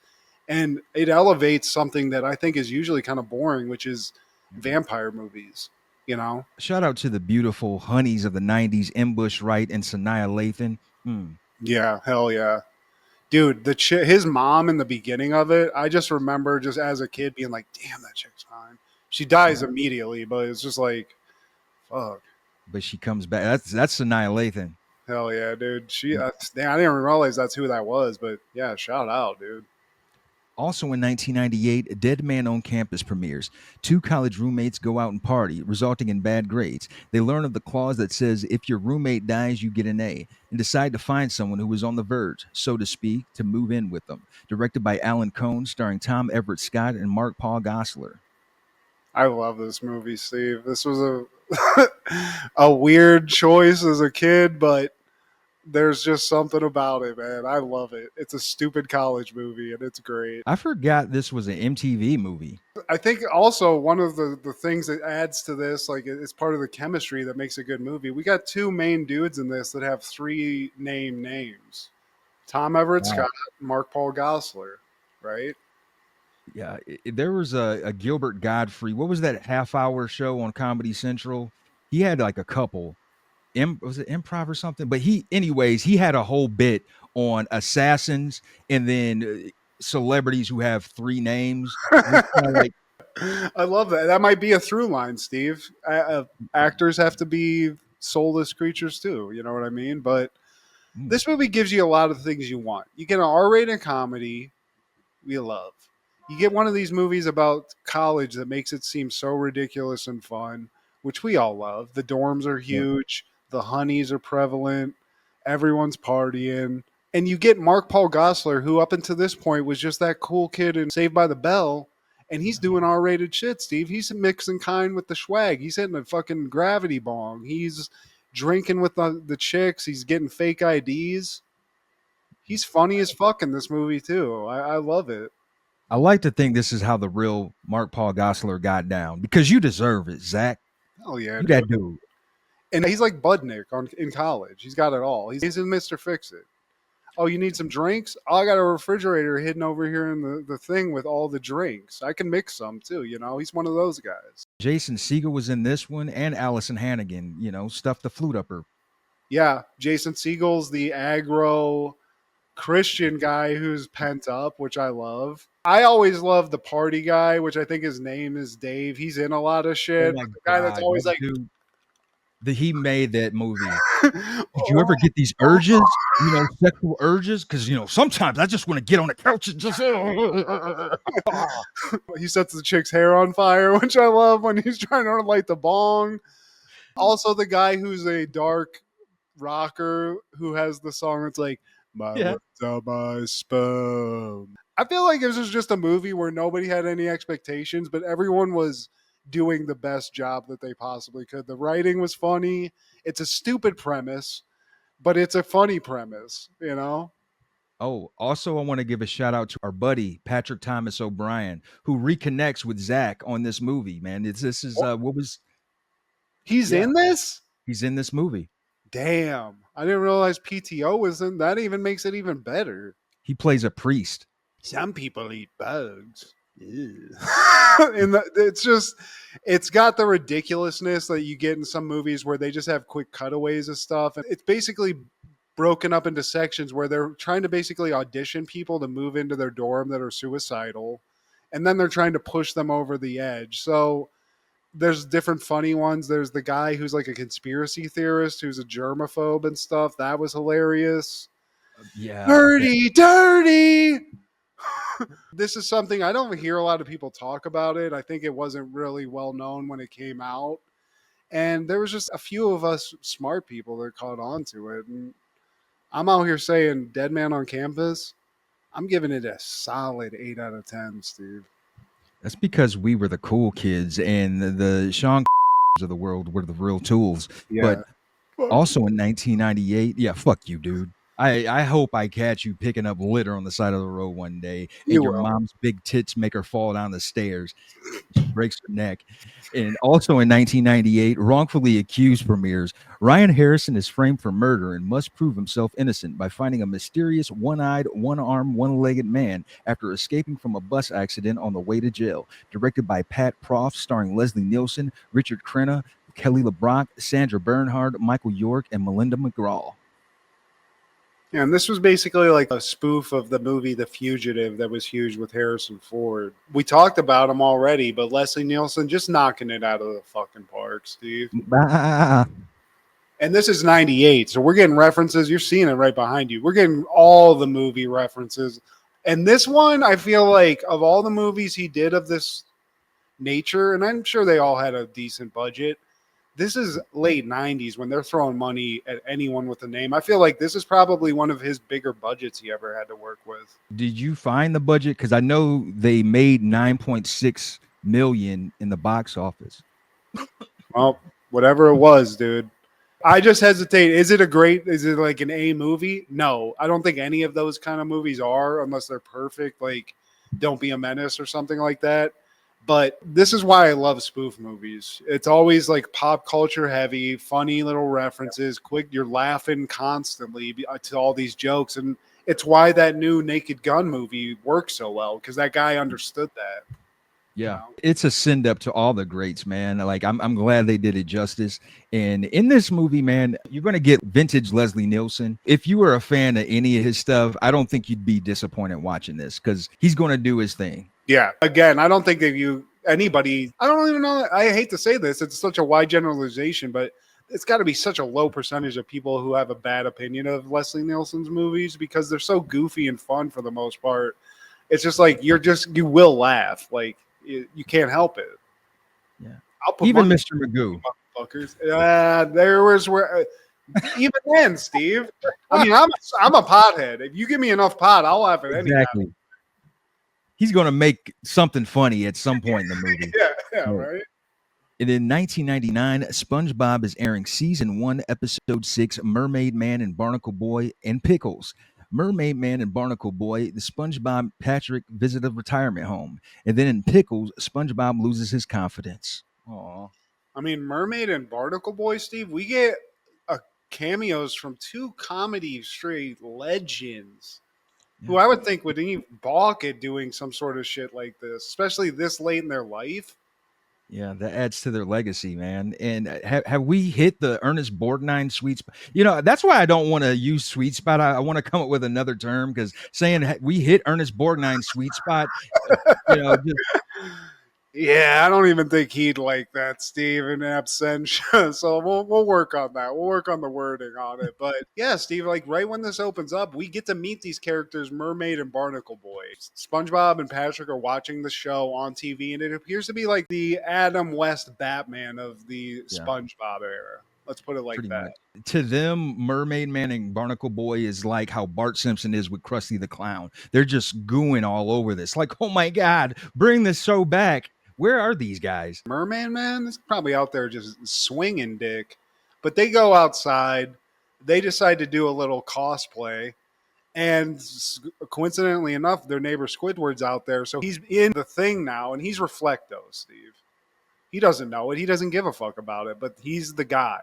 And it elevates something that I think is usually kind of boring, which is vampire movies, Shout out to the beautiful honeys of the 90s, M. Bush Wright and Sanaa Lathan. Yeah, hell yeah. Dude, his mom in the beginning of it, I just remember just as a kid being like, damn, that chick's fine. She dies immediately, but it's just like, fuck. But she comes back. That's Sanaa Lathan. Hell yeah, dude. I didn't even realize that's who that was, but yeah, shout out, dude. Also in 1998, Dead Man on Campus premieres. Two college roommates go out and party, resulting in bad grades. They learn of the clause that says if your roommate dies, you get an A, and decide to find someone who is on the verge, so to speak, to move in with them. Directed by Alan Cohn, starring Tom Everett Scott and Mark Paul Gosselaar. I love this movie, Steve. This was a weird choice as a kid, but there's just something about it, man. I love it. It's a stupid college movie, and it's great. I forgot this was an MTV movie. I think also one of the things that adds to this, like it's part of the chemistry that makes a good movie. We got two main dudes in this that have three names. Tom Everett Scott, Mark Paul Gosselaar, right? Yeah, there was a Gilbert Godfrey. What was that half-hour show on Comedy Central? He had like a couple. was it improv or something? But he had a whole bit on assassins and then celebrities who have three names. It was kind of like, I love that. That might be a through line, Steve. Actors have to be soulless creatures too. You know what I mean? But this movie gives you a lot of things you want. You get an R-rated comedy we love. You get one of these movies about college that makes it seem so ridiculous and fun, which we all love. The dorms are huge. The honeys are prevalent. Everyone's partying. And you get Mark Paul Gosselaar, who up until this point was just that cool kid in Saved by the Bell. And he's doing R-rated shit, Steve. He's mixing kind with the swag. He's hitting a fucking gravity bong. He's drinking with the chicks. He's getting fake IDs. He's funny as fuck in this movie, too. I love it. I like to think this is how the real Mark Paul Gosselaar got down, because you deserve it, Zach. Oh, yeah. You that dude. And he's like Budnick in college. He's got it all. He's in Mr. Fix-It. Oh, you need some drinks? Oh, I got a refrigerator hidden over here in the thing with all the drinks. I can mix some too, you know? He's one of those guys. Jason Segel was in this one, and Allison Hannigan, stuffed the flute up her. Yeah, Jason Segel's the aggro Christian guy who's pent up, which I love. I always love the party guy, which I think his name is Dave. He's in a lot of shit. Oh the guy that's always like... Dude, he made that movie. Did you ever get these urges? Sexual urges? Because, sometimes I just want to get on the couch and just... He sets the chick's hair on fire, which I love when he's trying to light the bong. Also, the guy who's a dark rocker who has the song that's like, my sperm. I feel like this was just a movie where nobody had any expectations, but everyone was doing the best job that they possibly could. The writing was funny. It's a stupid premise, but it's a funny premise, Oh, also, I want to give a shout out to our buddy Patrick Thomas O'Brien, who reconnects with Zach on this movie. Man, he's in this? He's in this movie. Damn, I didn't realize PTO was in. That even makes it even better. He plays a priest. Some people eat bugs. It's got the ridiculousness that you get in some movies where they just have quick cutaways of stuff. And it's basically broken up into sections where they're trying to basically audition people to move into their dorm that are suicidal. And then they're trying to push them over the edge. So there's different funny ones. There's the guy who's like a conspiracy theorist who's a germaphobe and stuff. That was hilarious. Yeah. Dirty. This is something I don't hear a lot of people talk about it. I think it wasn't really well known when it came out. And there was just a few of us smart people that caught on to it. And I'm out here saying Dead Man on Campus. I'm giving it a solid 8 out of 10, Steve. That's because we were the cool kids and the Sean of the world were the real tools. Yeah. But also in 1998, yeah, fuck you, dude. I hope I catch you picking up litter on the side of the road one day, and your mom's big tits make her fall down the stairs. She breaks her neck. And also in 1998, Wrongfully Accused premieres. Ryan Harrison is framed for murder and must prove himself innocent by finding a mysterious one-eyed, one-armed, one-legged man after escaping from a bus accident on the way to jail. Directed by Pat Proft, starring Leslie Nielsen, Richard Crenna, Kelly LeBrock, Sandra Bernhard, Michael York, and Melinda McGraw. Yeah, and this was basically like a spoof of the movie The Fugitive that was huge with Harrison Ford. We talked about him already, but Leslie Nielsen just knocking it out of the fucking park, Steve. And this is 98, so we're getting references. You're seeing it right behind you. We're getting all the movie references. And this one, I feel like, of all the movies he did of this nature, and I'm sure they all had a decent budget, this is late 90s when they're throwing money at anyone with a name. I feel like this is probably one of his bigger budgets he ever had to work with. Did you find the budget? Because I know they made $9.6 million in the box office. Well, whatever it was, dude. I just hesitate. Is it like an A movie? No, I don't think any of those kind of movies are, unless they're perfect, like Don't Be a Menace or something like that. But this is why I love spoof movies. It's always like pop culture heavy, funny little references, quick. You're laughing constantly to all these jokes. And it's why that new Naked Gun movie works so well, because that guy understood that. Yeah, know? it's a send up to all the greats, man. Like I'm glad they did it justice. And in this movie, man, you're gonna get vintage Leslie Nielsen. If you were a fan of any of his stuff, I don't think you'd be disappointed watching this because he's gonna do his thing. Yeah. Again, I don't think that anybody, I don't even know. I hate to say this. It's such a wide generalization, but it's got to be such a low percentage of people who have a bad opinion of Leslie Nielsen's movies because they're so goofy and fun for the most part. It's just like, you will laugh. Like, you can't help it. Yeah. I'll put Even money Mr. Magoo. Fuckers. There was where even then, Steve. I mean, I'm a pothead. If you give me enough pot, I'll laugh at any. Exactly. He's gonna make something funny at some point in the movie. Yeah, right. And in 1999, SpongeBob is airing season 1, episode 6, Mermaid Man and Barnacle Boy and Pickles. Mermaid Man and Barnacle Boy, the SpongeBob Patrick visit a retirement home. And then in Pickles, SpongeBob loses his confidence. Aww. I mean, Mermaid and Barnacle Boy, Steve, we get cameos from two comedy straight legends who I would think would even balk at doing some sort of shit like this, especially this late in their life. Yeah, that adds to their legacy, man. And have we hit the Ernest Borgnine sweet spot? You know, that's why I don't want to use sweet spot. I want to come up with another term because saying we hit Ernest Borgnine sweet spot, you know, Yeah, I don't even think he'd like that, Steve, in absentia. So we'll work on that. We'll work on the wording on it. But yeah, Steve, like right when this opens up, we get to meet these characters, Mermaid and Barnacle Boy. SpongeBob and Patrick are watching the show on TV, and it appears to be like the Adam West Batman of the SpongeBob era. Let's put it like that. Much. To them, Mermaid Man and Barnacle Boy is like how Bart Simpson is with Krusty the Clown. They're just gooing all over this. Like, oh my God, bring this show back. Where are these guys? Mermaid Man is probably out there just swinging dick. But they go outside. They decide to do a little cosplay. And coincidentally enough, their neighbor Squidward's out there. So he's in the thing now, and he's Reflecto, Steve. He doesn't know it. He doesn't give a fuck about it, but he's the guy.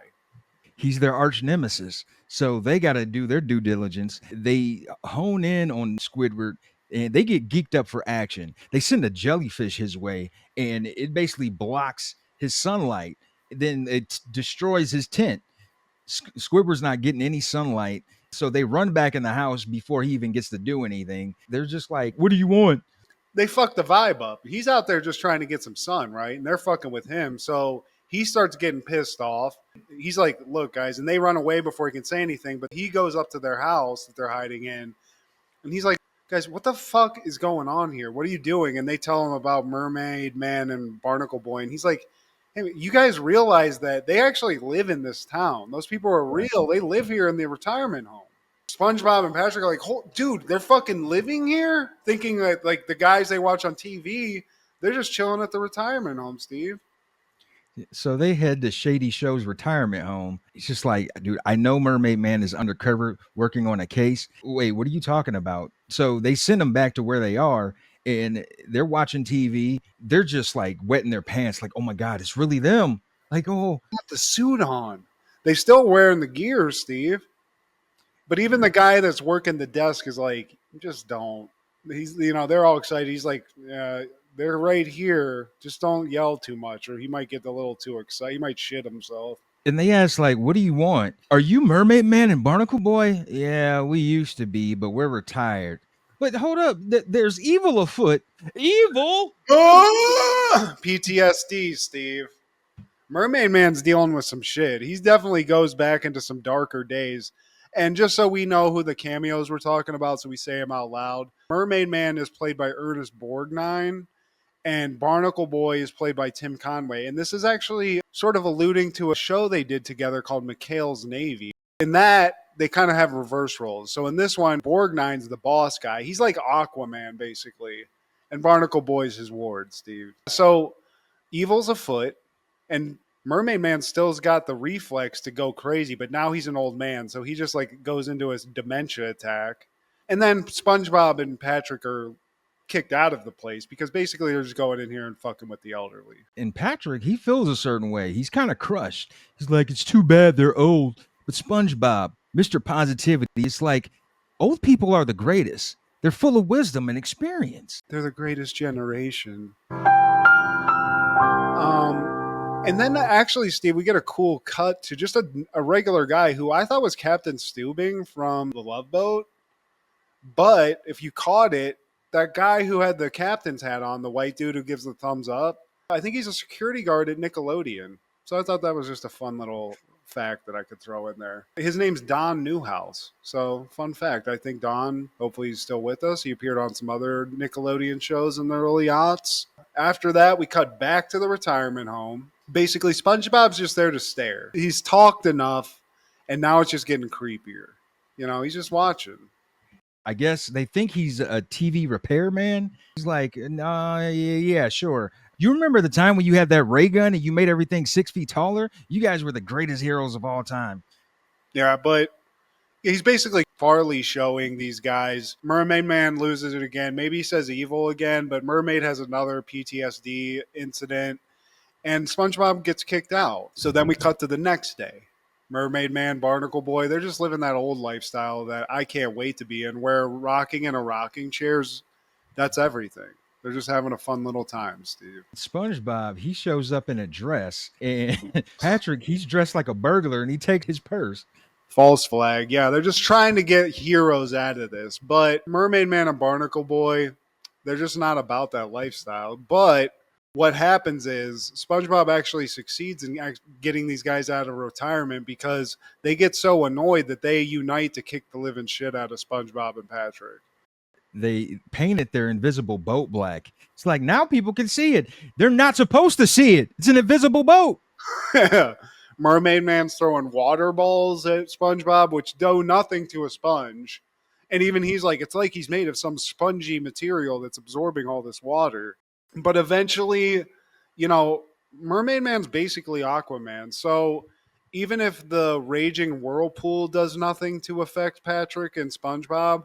He's their arch nemesis. So they got to do their due diligence. They hone in on Squidward, and they get geeked up for action. They send a jellyfish his way, and it basically blocks his sunlight. Then it destroys his tent. Squidward's not getting any sunlight. So they run back in the house before he even gets to do anything. They're just like, what do you want? They fuck the vibe up. He's out there just trying to get some sun, right? And they're fucking with him. So he starts getting pissed off. He's like, look, guys, and they run away before he can say anything. But he goes up to their house that they're hiding in. And he's like, guys, what the fuck is going on here? What are you doing? And they tell him about Mermaid Man and Barnacle Boy. And he's like, hey, you guys realize that they actually live in this town. Those people are real. They live here in the retirement home. SpongeBob and Patrick are like, dude, they're fucking living here? Thinking that like the guys they watch on TV, they're just chilling at the retirement home, Steve. So they head to Shady Show's retirement home. It's just like, dude, I know Mermaid Man is undercover working on a case. Wait, what are you talking about? So they send them back to where they are, and they're watching TV. They're just like wetting their pants, like, oh my God, it's really them. Like, oh, got the suit on. They still wearing the gear, Steve. But even the guy that's working the desk is like, just don't. He's, you know, they're all excited. He's like, they're right here. Just don't yell too much, or he might get a little too excited. He might shit himself. And they ask, like, what do you want? Are you Mermaid Man and Barnacle Boy? Yeah, we used to be, but we're retired. But hold up, there's evil afoot. Evil? PTSD, Steve. Mermaid Man's dealing with some shit. He definitely goes back into some darker days. And just so we know who the cameos we're talking about, so we say them out loud, Mermaid Man is played by Ernest Borgnine, and Barnacle Boy is played by Tim Conway. And this is actually sort of alluding to a show they did together called McHale's Navy. In that, they kind of have reverse roles. So in this one, Borgnine's the boss guy. He's like Aquaman, basically. And Barnacle Boy's his ward, Steve. So evil's afoot, and Mermaid Man still's got the reflex to go crazy, but now he's an old man, so he just like goes into his dementia attack. And then SpongeBob and Patrick are kicked out of the place because basically they're just going in here and fucking with the elderly. And Patrick, he feels a certain way. He's kind of crushed. He's like, it's too bad they're old. But SpongeBob, Mr. Positivity, it's like, old people are the greatest. They're full of wisdom and experience. They're the greatest generation. And then actually, Steve, we get a cool cut to just a regular guy who I thought was Captain Steubing from The Love Boat. But if you caught it, that guy who had the captain's hat on, the white dude who gives the thumbs up, I think he's a security guard at Nickelodeon. So I thought that was just a fun little fact that I could throw in there. His name's Don Newhouse. So fun fact. I think Don, hopefully he's still with us. He appeared on some other Nickelodeon shows in the early aughts. After that, we cut back to the retirement home. Basically, SpongeBob's just there to stare. He's talked enough, and now it's just getting creepier. You know, he's just watching. I guess they think he's a TV repairman. He's like, nah, yeah, sure. You remember the time when you had that ray gun and you made everything 6 feet taller? You guys were the greatest heroes of all time. Yeah, but he's basically Farley showing these guys. Mermaid Man loses it again. Maybe he says evil again, but Mermaid has another PTSD incident, and SpongeBob gets kicked out. So then we cut to the next day. Mermaid Man, Barnacle Boy, they're just living that old lifestyle that I can't wait to be in, where rocking in a rocking chair's, that's everything. They're just having a fun little time, Steve. SpongeBob, he shows up in a dress, and Patrick, he's dressed like a burglar, and he takes his purse. False flag. Yeah, they're just trying to get heroes out of this. But Mermaid Man and Barnacle Boy, they're just not about that lifestyle. But what happens is SpongeBob actually succeeds in getting these guys out of retirement because they get so annoyed that they unite to kick the living shit out of SpongeBob and Patrick. They painted their invisible boat black. It's like, now people can see it. They're not supposed to see it. It's an invisible boat. Mermaid Man's throwing water balls at SpongeBob, which do nothing to a sponge. And even he's like, it's like he's made of some spongy material that's absorbing all this water. But eventually, you know, Mermaid Man's basically Aquaman. So even if the raging whirlpool does nothing to affect Patrick and SpongeBob,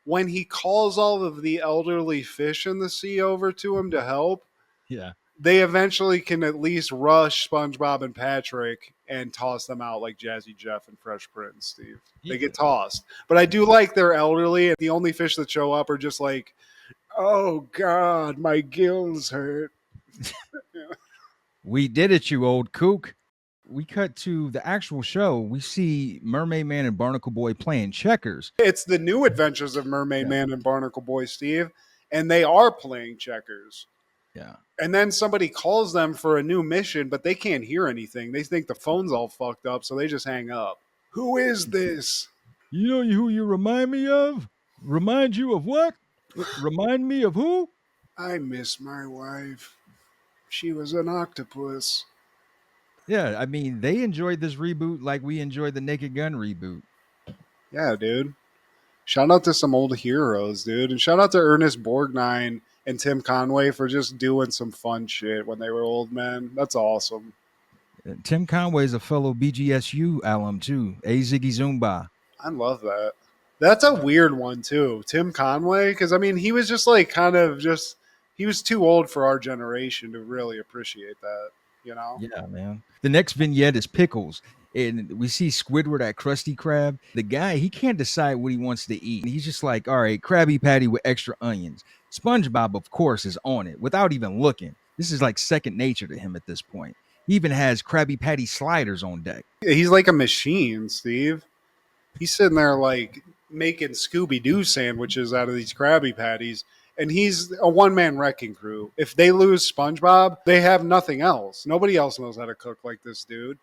when he calls all of the elderly fish in the sea over to him to help, yeah, they eventually can at least rush SpongeBob and Patrick and toss them out like Jazzy Jeff and Fresh Prince, Steve. They get tossed. But I do like they're elderly, and the only fish that show up are just like, oh, God, my gills hurt. We did it, you old kook. We cut to the actual show. We see Mermaid Man and Barnacle Boy playing checkers. It's the new adventures of Mermaid Man and Barnacle Boy, Steve, and they are playing checkers. Yeah. And then somebody calls them for a new mission, but they can't hear anything. They think the phone's all fucked up, so they just hang up. Who is this? You know who you remind me of? Remind you of what? Remind me of who? I miss my wife. She was an octopus. Yeah, I mean, they enjoyed this reboot like we enjoyed the Naked Gun reboot. Yeah, dude. Shout out to some old heroes, dude. And shout out to Ernest Borgnine and Tim Conway for just doing some fun shit when they were old men. That's awesome. Tim Conway's a fellow BGSU alum, too. A Ziggy Zumba. I love that. That's a weird one, too. Tim Conway, because, I mean, he was just like he was too old for our generation to really appreciate that, you know? Yeah, man. The next vignette is Pickles. And we see Squidward at Krusty Krab. The guy, he can't decide what he wants to eat. He's just like, all right, Krabby Patty with extra onions. SpongeBob, of course, is on it without even looking. This is like second nature to him at this point. He even has Krabby Patty sliders on deck. He's like a machine, Steve. He's sitting there like making Scooby-Doo sandwiches out of these Krabby Patties. And he's a one-man wrecking crew. If they lose SpongeBob, they have nothing else. Nobody else knows how to cook like this dude.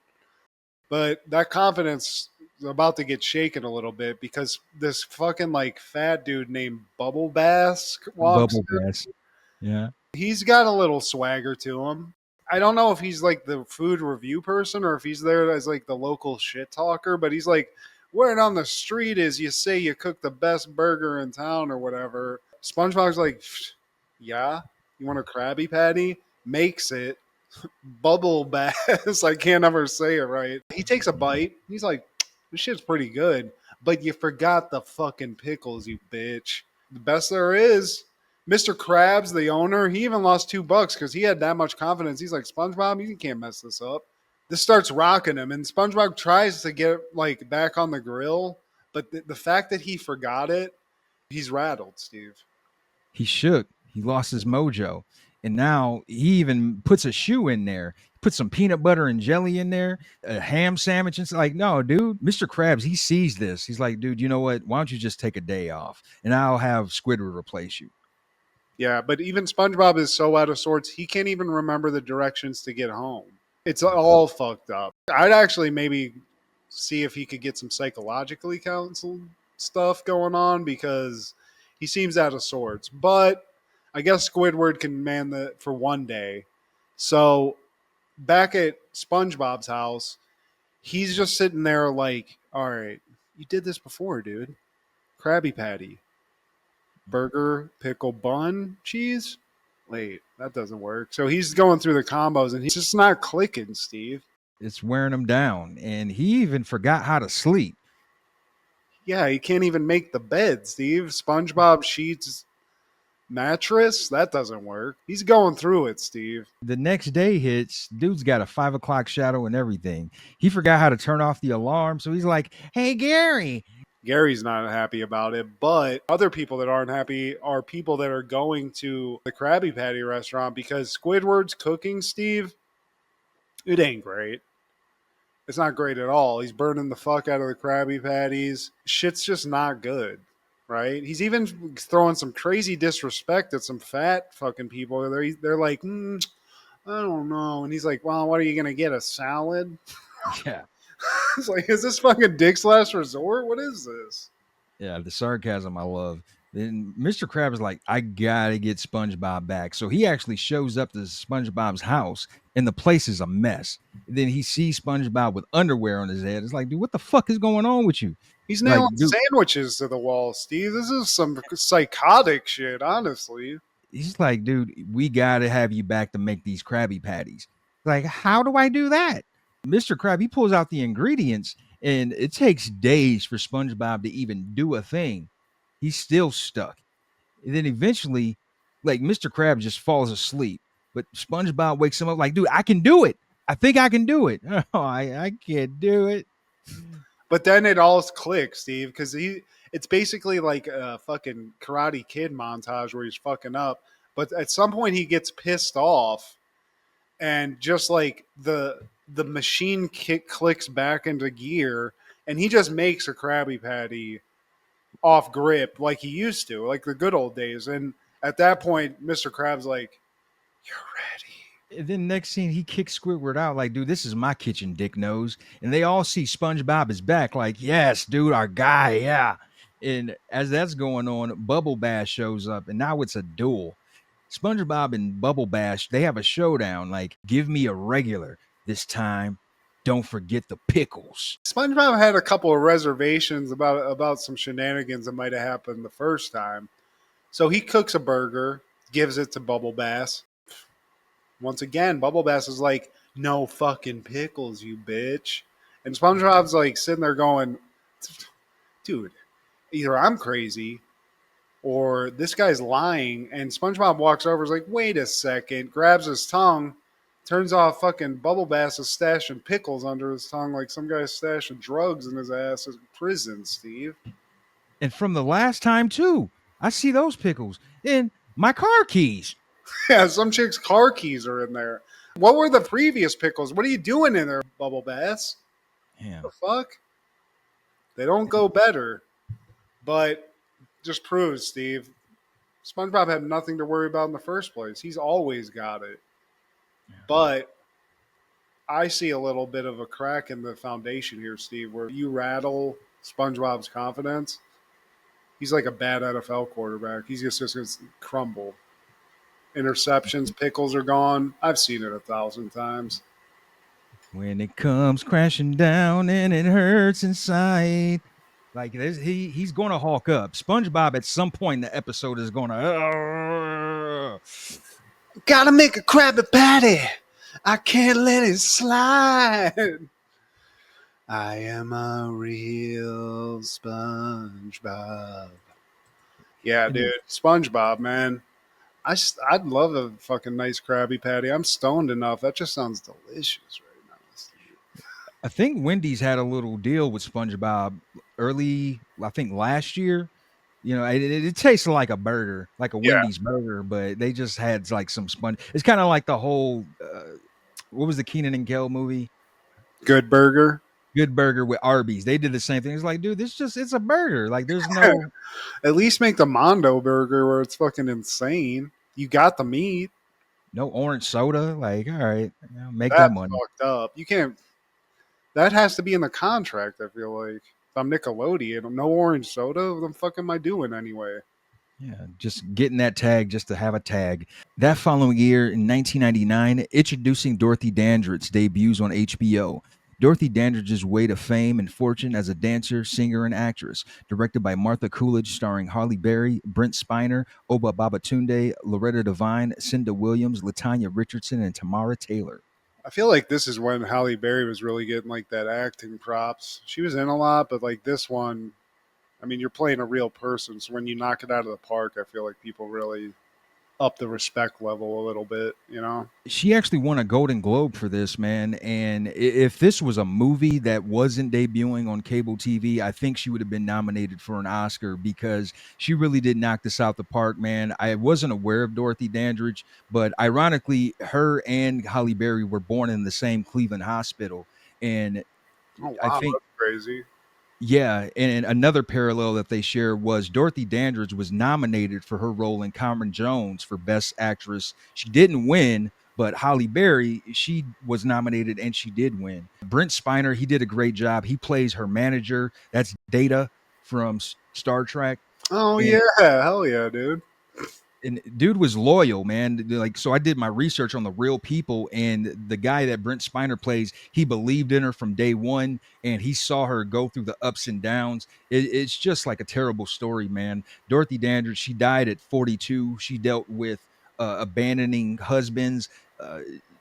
But that confidence is about to get shaken a little bit because this fucking like fat dude named Bubble Bass walks in. Bass. Yeah. He's got a little swagger to him. I don't know if he's like the food review person or if he's there as like the local shit talker, but he's like, word on the street is you say you cook the best burger in town or whatever. SpongeBob's like, yeah, you want a Krabby Patty? Makes it. Bubble Bass. I can't ever say it right. He takes a bite. He's like, this shit's pretty good. But you forgot the fucking pickles, you bitch. The best there is. Mr. Krabs, the owner, he even lost $2 because he had that much confidence. He's like, SpongeBob, you can't mess this up. This starts rocking him, and SpongeBob tries to get like back on the grill, but the fact that he forgot it, he's rattled, Steve. He shook. He lost his mojo. And now he even puts a shoe in there, put some peanut butter and jelly in there, a ham sandwich. And it's like, no, dude, Mr. Krabs, he sees this. He's like, dude, you know what? Why don't you just take a day off and I'll have Squidward replace you? Yeah, but even SpongeBob is so out of sorts, he can't even remember the directions to get home. It's all fucked up. I'd actually maybe see if he could get some psychologically counseled stuff going on because he seems out of sorts. But I guess Squidward can man the for one day. So back at SpongeBob's house, he's just sitting there like, all right, you did this before, dude. Krabby Patty. Burger, pickle, bun, cheese. Wait, that doesn't work. So he's going through the combos and he's just not clicking, Steve. It's wearing him down. And he even forgot how to sleep. Yeah, he can't even make the bed, Steve. SpongeBob sheets mattress, that doesn't work. He's going through it, Steve. The next day hits, dude's got a 5 o'clock shadow and everything. He forgot how to turn off the alarm. So he's like, hey, Gary. Gary's not happy about it, but other people that aren't happy are people that are going to the Krabby Patty restaurant because Squidward's cooking, Steve, it ain't great. It's not great at all. He's burning the fuck out of the Krabby Patties. Shit's just not good, right? He's even throwing some crazy disrespect at some fat fucking people. They're like, I don't know. And he's like, well, what are you going to get, a salad? Yeah. It's like, is this fucking Dick's Last Resort? What is this? Yeah, the sarcasm I love. Then Mr. Krabs is like, I gotta get SpongeBob back. So he actually shows up to SpongeBob's house and the place is a mess. Then he sees SpongeBob with underwear on his head. It's like, dude, what the fuck is going on with you? He's nailing Like, dude, sandwiches to the wall, Steve. This is some psychotic shit, honestly. he's like, dude, we gotta have you back to make these Krabby Patties. Like, how do I do that? Mr. Krab, he pulls out the ingredients and it takes days for SpongeBob to even do a thing. He's still stuck. And then eventually, like, Mr. Krabs just falls asleep. But SpongeBob wakes him up like, dude, I can do it. I think I can do it. Oh, I can't do it. But then it all clicks, Steve, because it's basically like a fucking Karate Kid montage where he's fucking up. But at some point he gets pissed off and just like the machine clicks back into gear and he just makes a Krabby Patty off grip like he used to, like the good old days. And at that point, Mr. Krabs like, you're ready. And then next scene, he kicks Squidward out like, dude, this is my kitchen, dick nose. And they all see SpongeBob is back like, yes, dude, our guy, yeah. And as that's going on, Bubble Bash shows up and now it's a duel. SpongeBob and Bubble Bash, they have a showdown like, give me a regular this time. Don't forget the pickles. SpongeBob had a couple of reservations about some shenanigans that might have happened the first time. So he cooks a burger, gives it to Bubble Bass. Once again, Bubble Bass is like, no fucking pickles, you bitch. And SpongeBob's like sitting there going, dude, either I'm crazy or this guy's lying. And SpongeBob walks over, is like, wait a second, grabs his tongue, turns off fucking Bubble Bass is stashing pickles under his tongue like some guy's stashing drugs in his ass in prison, Steve. And from the last time, too, I see those pickles in my car keys. Yeah, some chick's car keys are in there. What were the previous pickles? What are you doing in there, Bubble Bass? Yeah. The fuck? They don't go better. But just proves, Steve, SpongeBob had nothing to worry about in the first place. He's always got it. Yeah. But I see a little bit of a crack in the foundation here, Steve, where you rattle SpongeBob's confidence. He's like a bad NFL quarterback. He's just going to crumble. Interceptions, pickles are gone. I've seen it 1,000 times. When it comes crashing down and it hurts inside. Like he's going to hulk up. SpongeBob at some point in the episode is going to. Gotta make a Krabby Patty. I can't let it slide. I am a real SpongeBob. Yeah, dude. SpongeBob, man. I'd love a fucking nice Krabby Patty. I'm stoned enough. That just sounds delicious right now. I think Wendy's had a little deal with SpongeBob early, I think last year. You know, it tastes like a burger, like a Yeah. Wendy's burger, but they just had like some sponge. It's kind of like the whole what was the Keenan and Kel movie? Good burger. Good Burger with Arby's. They did the same thing. It's like, dude, it's a burger. Like there's no At least make the Mondo burger where it's fucking insane. You got the meat. orange soda. Like, all right, make that That's money. fucked up. You can't. That has to be in the contract. I feel like if I'm Nickelodeon, no orange soda. What the fuck am I doing anyway? Yeah, just getting that tag just to have a tag. That following year, in 1999, introducing Dorothy Dandridge debuts on HBO. Dorothy Dandridge's way to fame and fortune as a dancer, singer, and actress. Directed by Martha Coolidge, starring Halle Berry, Brent Spiner, Oba Babatunde, Loretta Devine, Cinda Williams, Latanya Richardson, and Tamara Taylor. I feel like this is when Halle Berry was really getting like that acting props. She was in a lot, but like this one, I mean, you're playing a real person. So when you knock it out of the park, I feel like people really up the respect level a little bit, you know? She actually won a Golden Globe for this, man. And if this was a movie that wasn't debuting on cable TV, I think she would have been nominated for an Oscar because she really did knock this out the park, man. I wasn't aware of Dorothy Dandridge, but ironically, her and Halle Berry were born in the same Cleveland hospital. And Oh, I wow. think That's crazy. yeah, and another parallel that they share was Dorothy Dandridge was nominated for her role in Cameron Jones for Best Actress. She didn't win, but Halle Berry, she was nominated and she did win. Brent Spiner, he did a great job. He plays her manager. That's Data from Star Trek. Oh, And yeah. Hell yeah, dude. and dude was loyal, man. Like, so I did my research on the real people, and the guy that Brent Spiner plays, he believed in her from day one, and he saw her go through the ups and downs. It's just like a terrible story, man. Dorothy Dandridge, she died at 42. She dealt with abandoning husbands,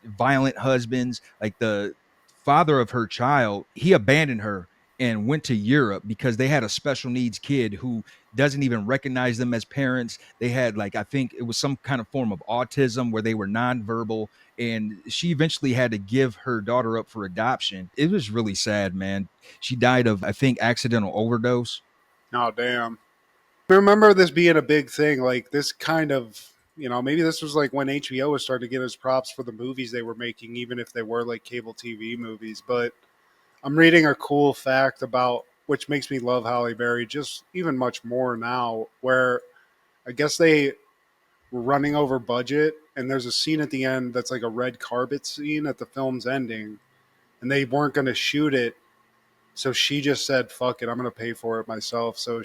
violent husbands. Like the father of her child, he abandoned her and went to Europe because they had a special needs kid who doesn't even recognize them as parents. They had like, I think it was some kind of form of autism where they were nonverbal, and she eventually had to give her daughter up for adoption. It was really sad, man. She died of, I think, accidental overdose. Oh, damn. I remember this being a big thing. Like this kind of, you know, maybe this was like when HBO was starting to get its props for the movies they were making, even if they were like cable TV movies. But I'm reading a cool fact about, which makes me love Halle Berry just even much more now, where I guess they were running over budget, and there's a scene at the end that's like a red carpet scene at the film's ending, and they weren't going to shoot it, so she just said, "Fuck it, I'm going to pay for it myself," so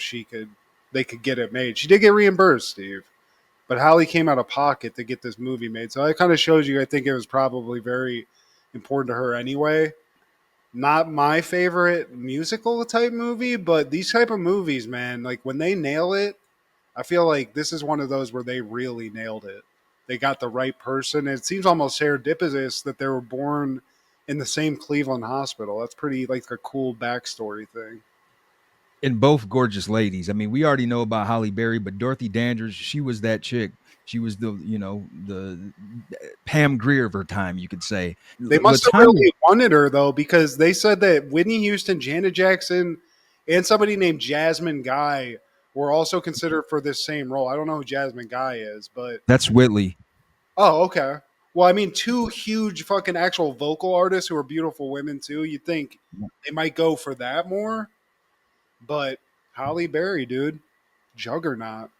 they could get it made. She did get reimbursed, Steve, but Halle came out of pocket to get this movie made. So that kind of shows you, I think it was probably very important to her anyway. Not my favorite musical type movie, but these type of movies, man, like when they nail it, I feel like this is one of those where they really nailed it. They got the right person. It seems almost serendipitous that they were born in the same Cleveland hospital. That's pretty like a cool backstory thing. And both gorgeous ladies. I mean, we already know about Halle Berry, but Dorothy Dandridge, she was that chick. She was the Pam Grier of her time, you could say. They must have really wanted her though, because they said that Whitney Houston, Janet Jackson, and somebody named Jasmine Guy were also considered for this same role. I don't know who Jasmine Guy is, but That's Whitley. oh, okay. Well, I mean, two huge fucking actual vocal artists who are beautiful women too. You'd think they might go for that more, but Halle Berry, dude, juggernaut.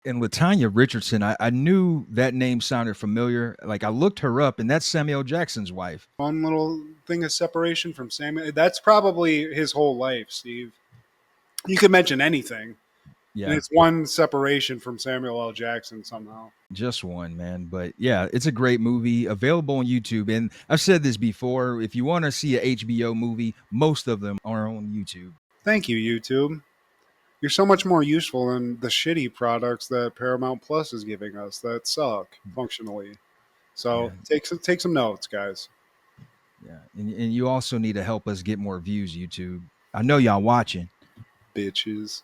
And Latanya Richardson, I knew that name sounded familiar. Like I looked her up, and that's Samuel Jackson's wife. Fun little thing of separation from Samuel. That's probably his whole life, Steve. You could mention anything. Yeah. And it's one separation from Samuel L. Jackson somehow. Just one, man. But yeah, it's a great movie available on YouTube. And I've said this before. If you want to see a HBO movie, most of them are on YouTube. Thank you, YouTube. You're so much more useful than the shitty products that Paramount Plus is giving us that suck functionally. So take some notes, guys. Yeah. And you also need to help us get more views, YouTube. I know y'all watching. Bitches.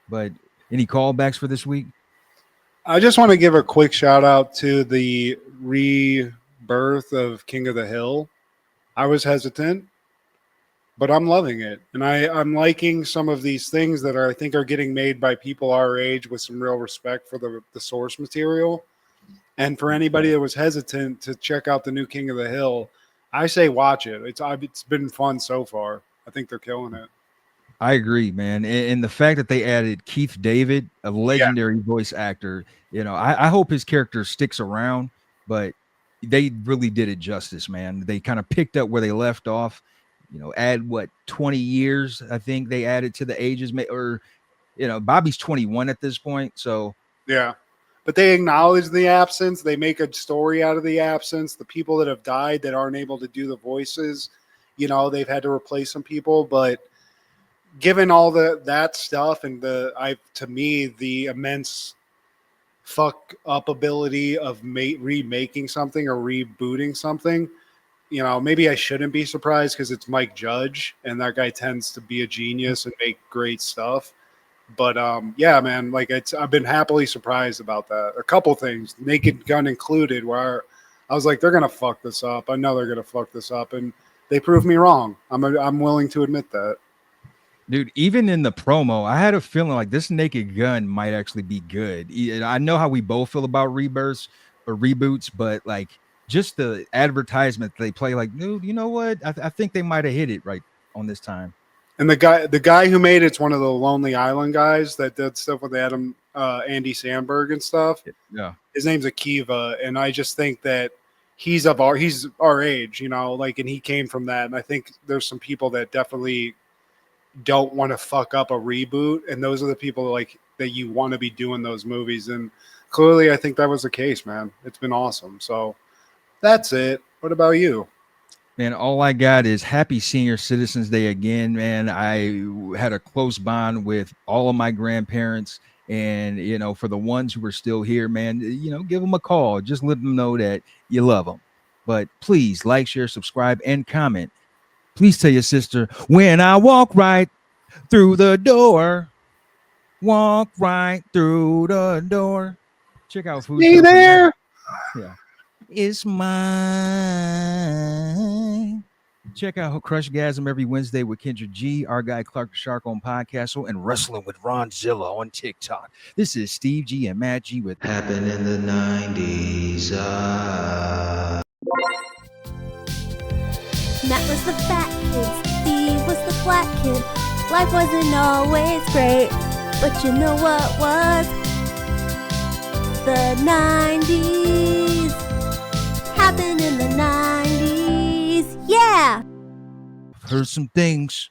But any callbacks for this week? I just want to give a quick shout out to the rebirth of King of the Hill. I was hesitant, but I'm loving it, and I'm liking some of these things that I think are getting made by people our age with some real respect for the source material. And for anybody that was hesitant to check out the new King of the Hill, I say watch it. It's been fun so far. I think they're killing it. I agree, man. And the fact that they added Keith David, a legendary voice actor, I hope his character sticks around, but they really did it justice, man. They kind of picked up where they left off, add 20 years, I think they added to the ages, or, Bobby's 21 at this point. So, yeah. But they acknowledge the absence. They make a story out of the absence. The people that have died that aren't able to do the voices, they've had to replace some people, but given all that stuff and to me the immense fuck up ability of remaking something or rebooting something, maybe I shouldn't be surprised because it's Mike Judge and that guy tends to be a genius and make great stuff. But yeah, man, like I've been happily surprised about that. A couple things, Naked Gun included, where I was like, they're gonna fuck this up. I know they're gonna fuck this up, and they proved me wrong. I'm willing to admit that. dude, even in the promo, I had a feeling like this Naked Gun might actually be good. I know how we both feel about rebirths or reboots, but like just the advertisement they play, like, dude, you know what? I think they might have hit it right on this time. And the guy who made it's one of the Lonely Island guys that did stuff with Andy Samberg and stuff. Yeah, His name's Akiva, and I just think that he's our age, and he came from that. And I think there's some people that definitely don't want to fuck up a reboot, and those are the people like that you want to be doing those movies. And clearly, I think that was the case, man. It's been awesome. So that's it. What about you? man, all I got is happy Senior Citizens Day again, man. I had a close bond with all of my grandparents. And, for the ones who are still here, man, give them a call. Just let them know that you love them. But please like, share, subscribe, and comment. Please tell your sister, when I walk right through the door, walk right through the door. Check out Food Hey Show for that. there. Yeah. It's mine. Check out Crushgasm every Wednesday with Kendra G, our guy Clark the Shark on Podcastle, and Wrestling with Ron Zilla on TikTok. This is Steve G and Matt G with Happened in the 90s. Matt was the fat kid, Steve was the flat kid. Life wasn't always great, but you know what was? The 90s. Happened in the 90s. Yeah! I've heard some things.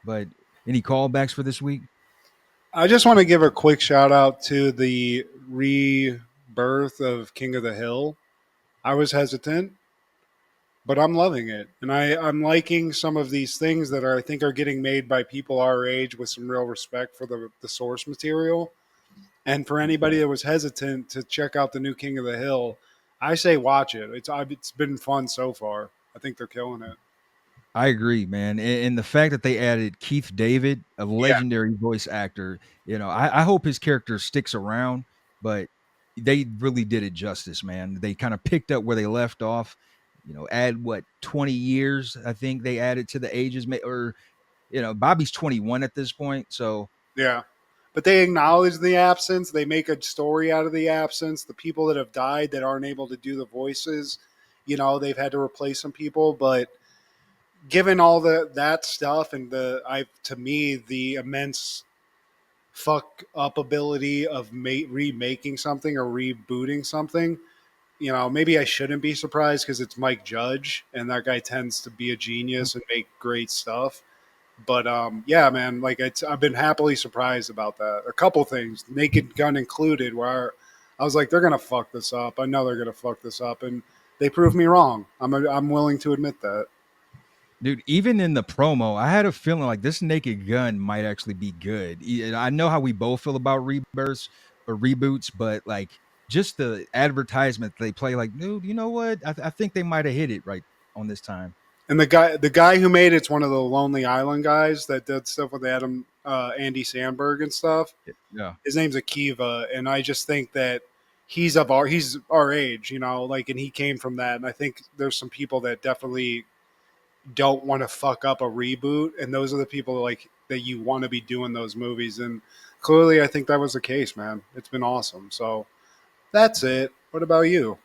But any callbacks for this week? I just want to give a quick shout out to the rebirth of King of the Hill. I was hesitant, but I'm loving it, and I'm liking some of these things that I think are getting made by people our age with some real respect for the source material. And for anybody that was hesitant to check out the new King of the Hill, I say watch it. It's been fun so far. I think they're killing it. I agree, man. And the fact that they added Keith David, a Yeah. legendary voice actor, I hope his character sticks around, but they really did it justice, man. They kind of picked up where they left off. Add what 20 years, I think they added to the ages, or Bobby's 21 at this point, so Yeah. But they acknowledge the absence. They make a story out of the absence. The people that have died that aren't able to do the voices, they've had to replace some people. But given all that stuff and to me, the immense fuck up ability of remaking something or rebooting something, maybe I shouldn't be surprised because it's Mike Judge and that guy tends to be a genius and make great stuff. But yeah, man, like I've been happily surprised about that. A couple things, Naked Gun included, where I was like, they're gonna fuck this up. I know they're gonna fuck this up, and they proved me wrong. I'm willing to admit that. dude, even in the promo, I had a feeling like this Naked Gun might actually be good. I know how we both feel about rebirths or reboots, but like just the advertisement they play, like, dude, you know what? I think they might have hit it right on this time. And the guy who made it's one of the Lonely Island guys that did stuff with Andy Sandberg and stuff. Yeah. His name's Akiva, and I just think that he's our age, like, and he came from that. And I think there's some people that definitely don't want to fuck up a reboot, and those are the people like that you want to be doing those movies. And clearly, I think that was the case, man. It's been awesome. So that's it. What about you?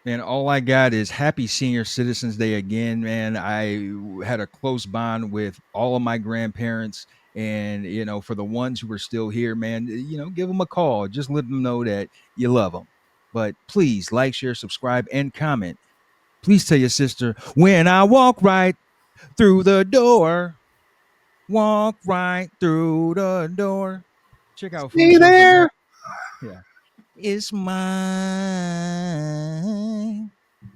Man, all I got is happy Senior Citizens Day again, man. I had a close bond with all of my grandparents. And, for the ones who are still here, man, give them a call. Just let them know that you love them. But please like, share, subscribe, and comment. Please tell your sister, when I walk right through the door, walk right through the door. Check out Food Hey Show for there. yeah. It's mine.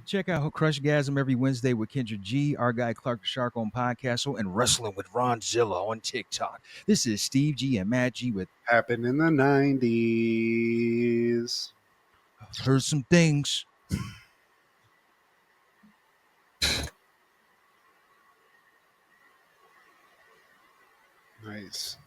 Check out Crushgasm every Wednesday with Kendra G, our guy Clark the Shark on Podcastle, and Wrestling with Ron Zilla on TikTok. This is Steve G and Matt G with Happened in the 90s. I've heard some things. Nice.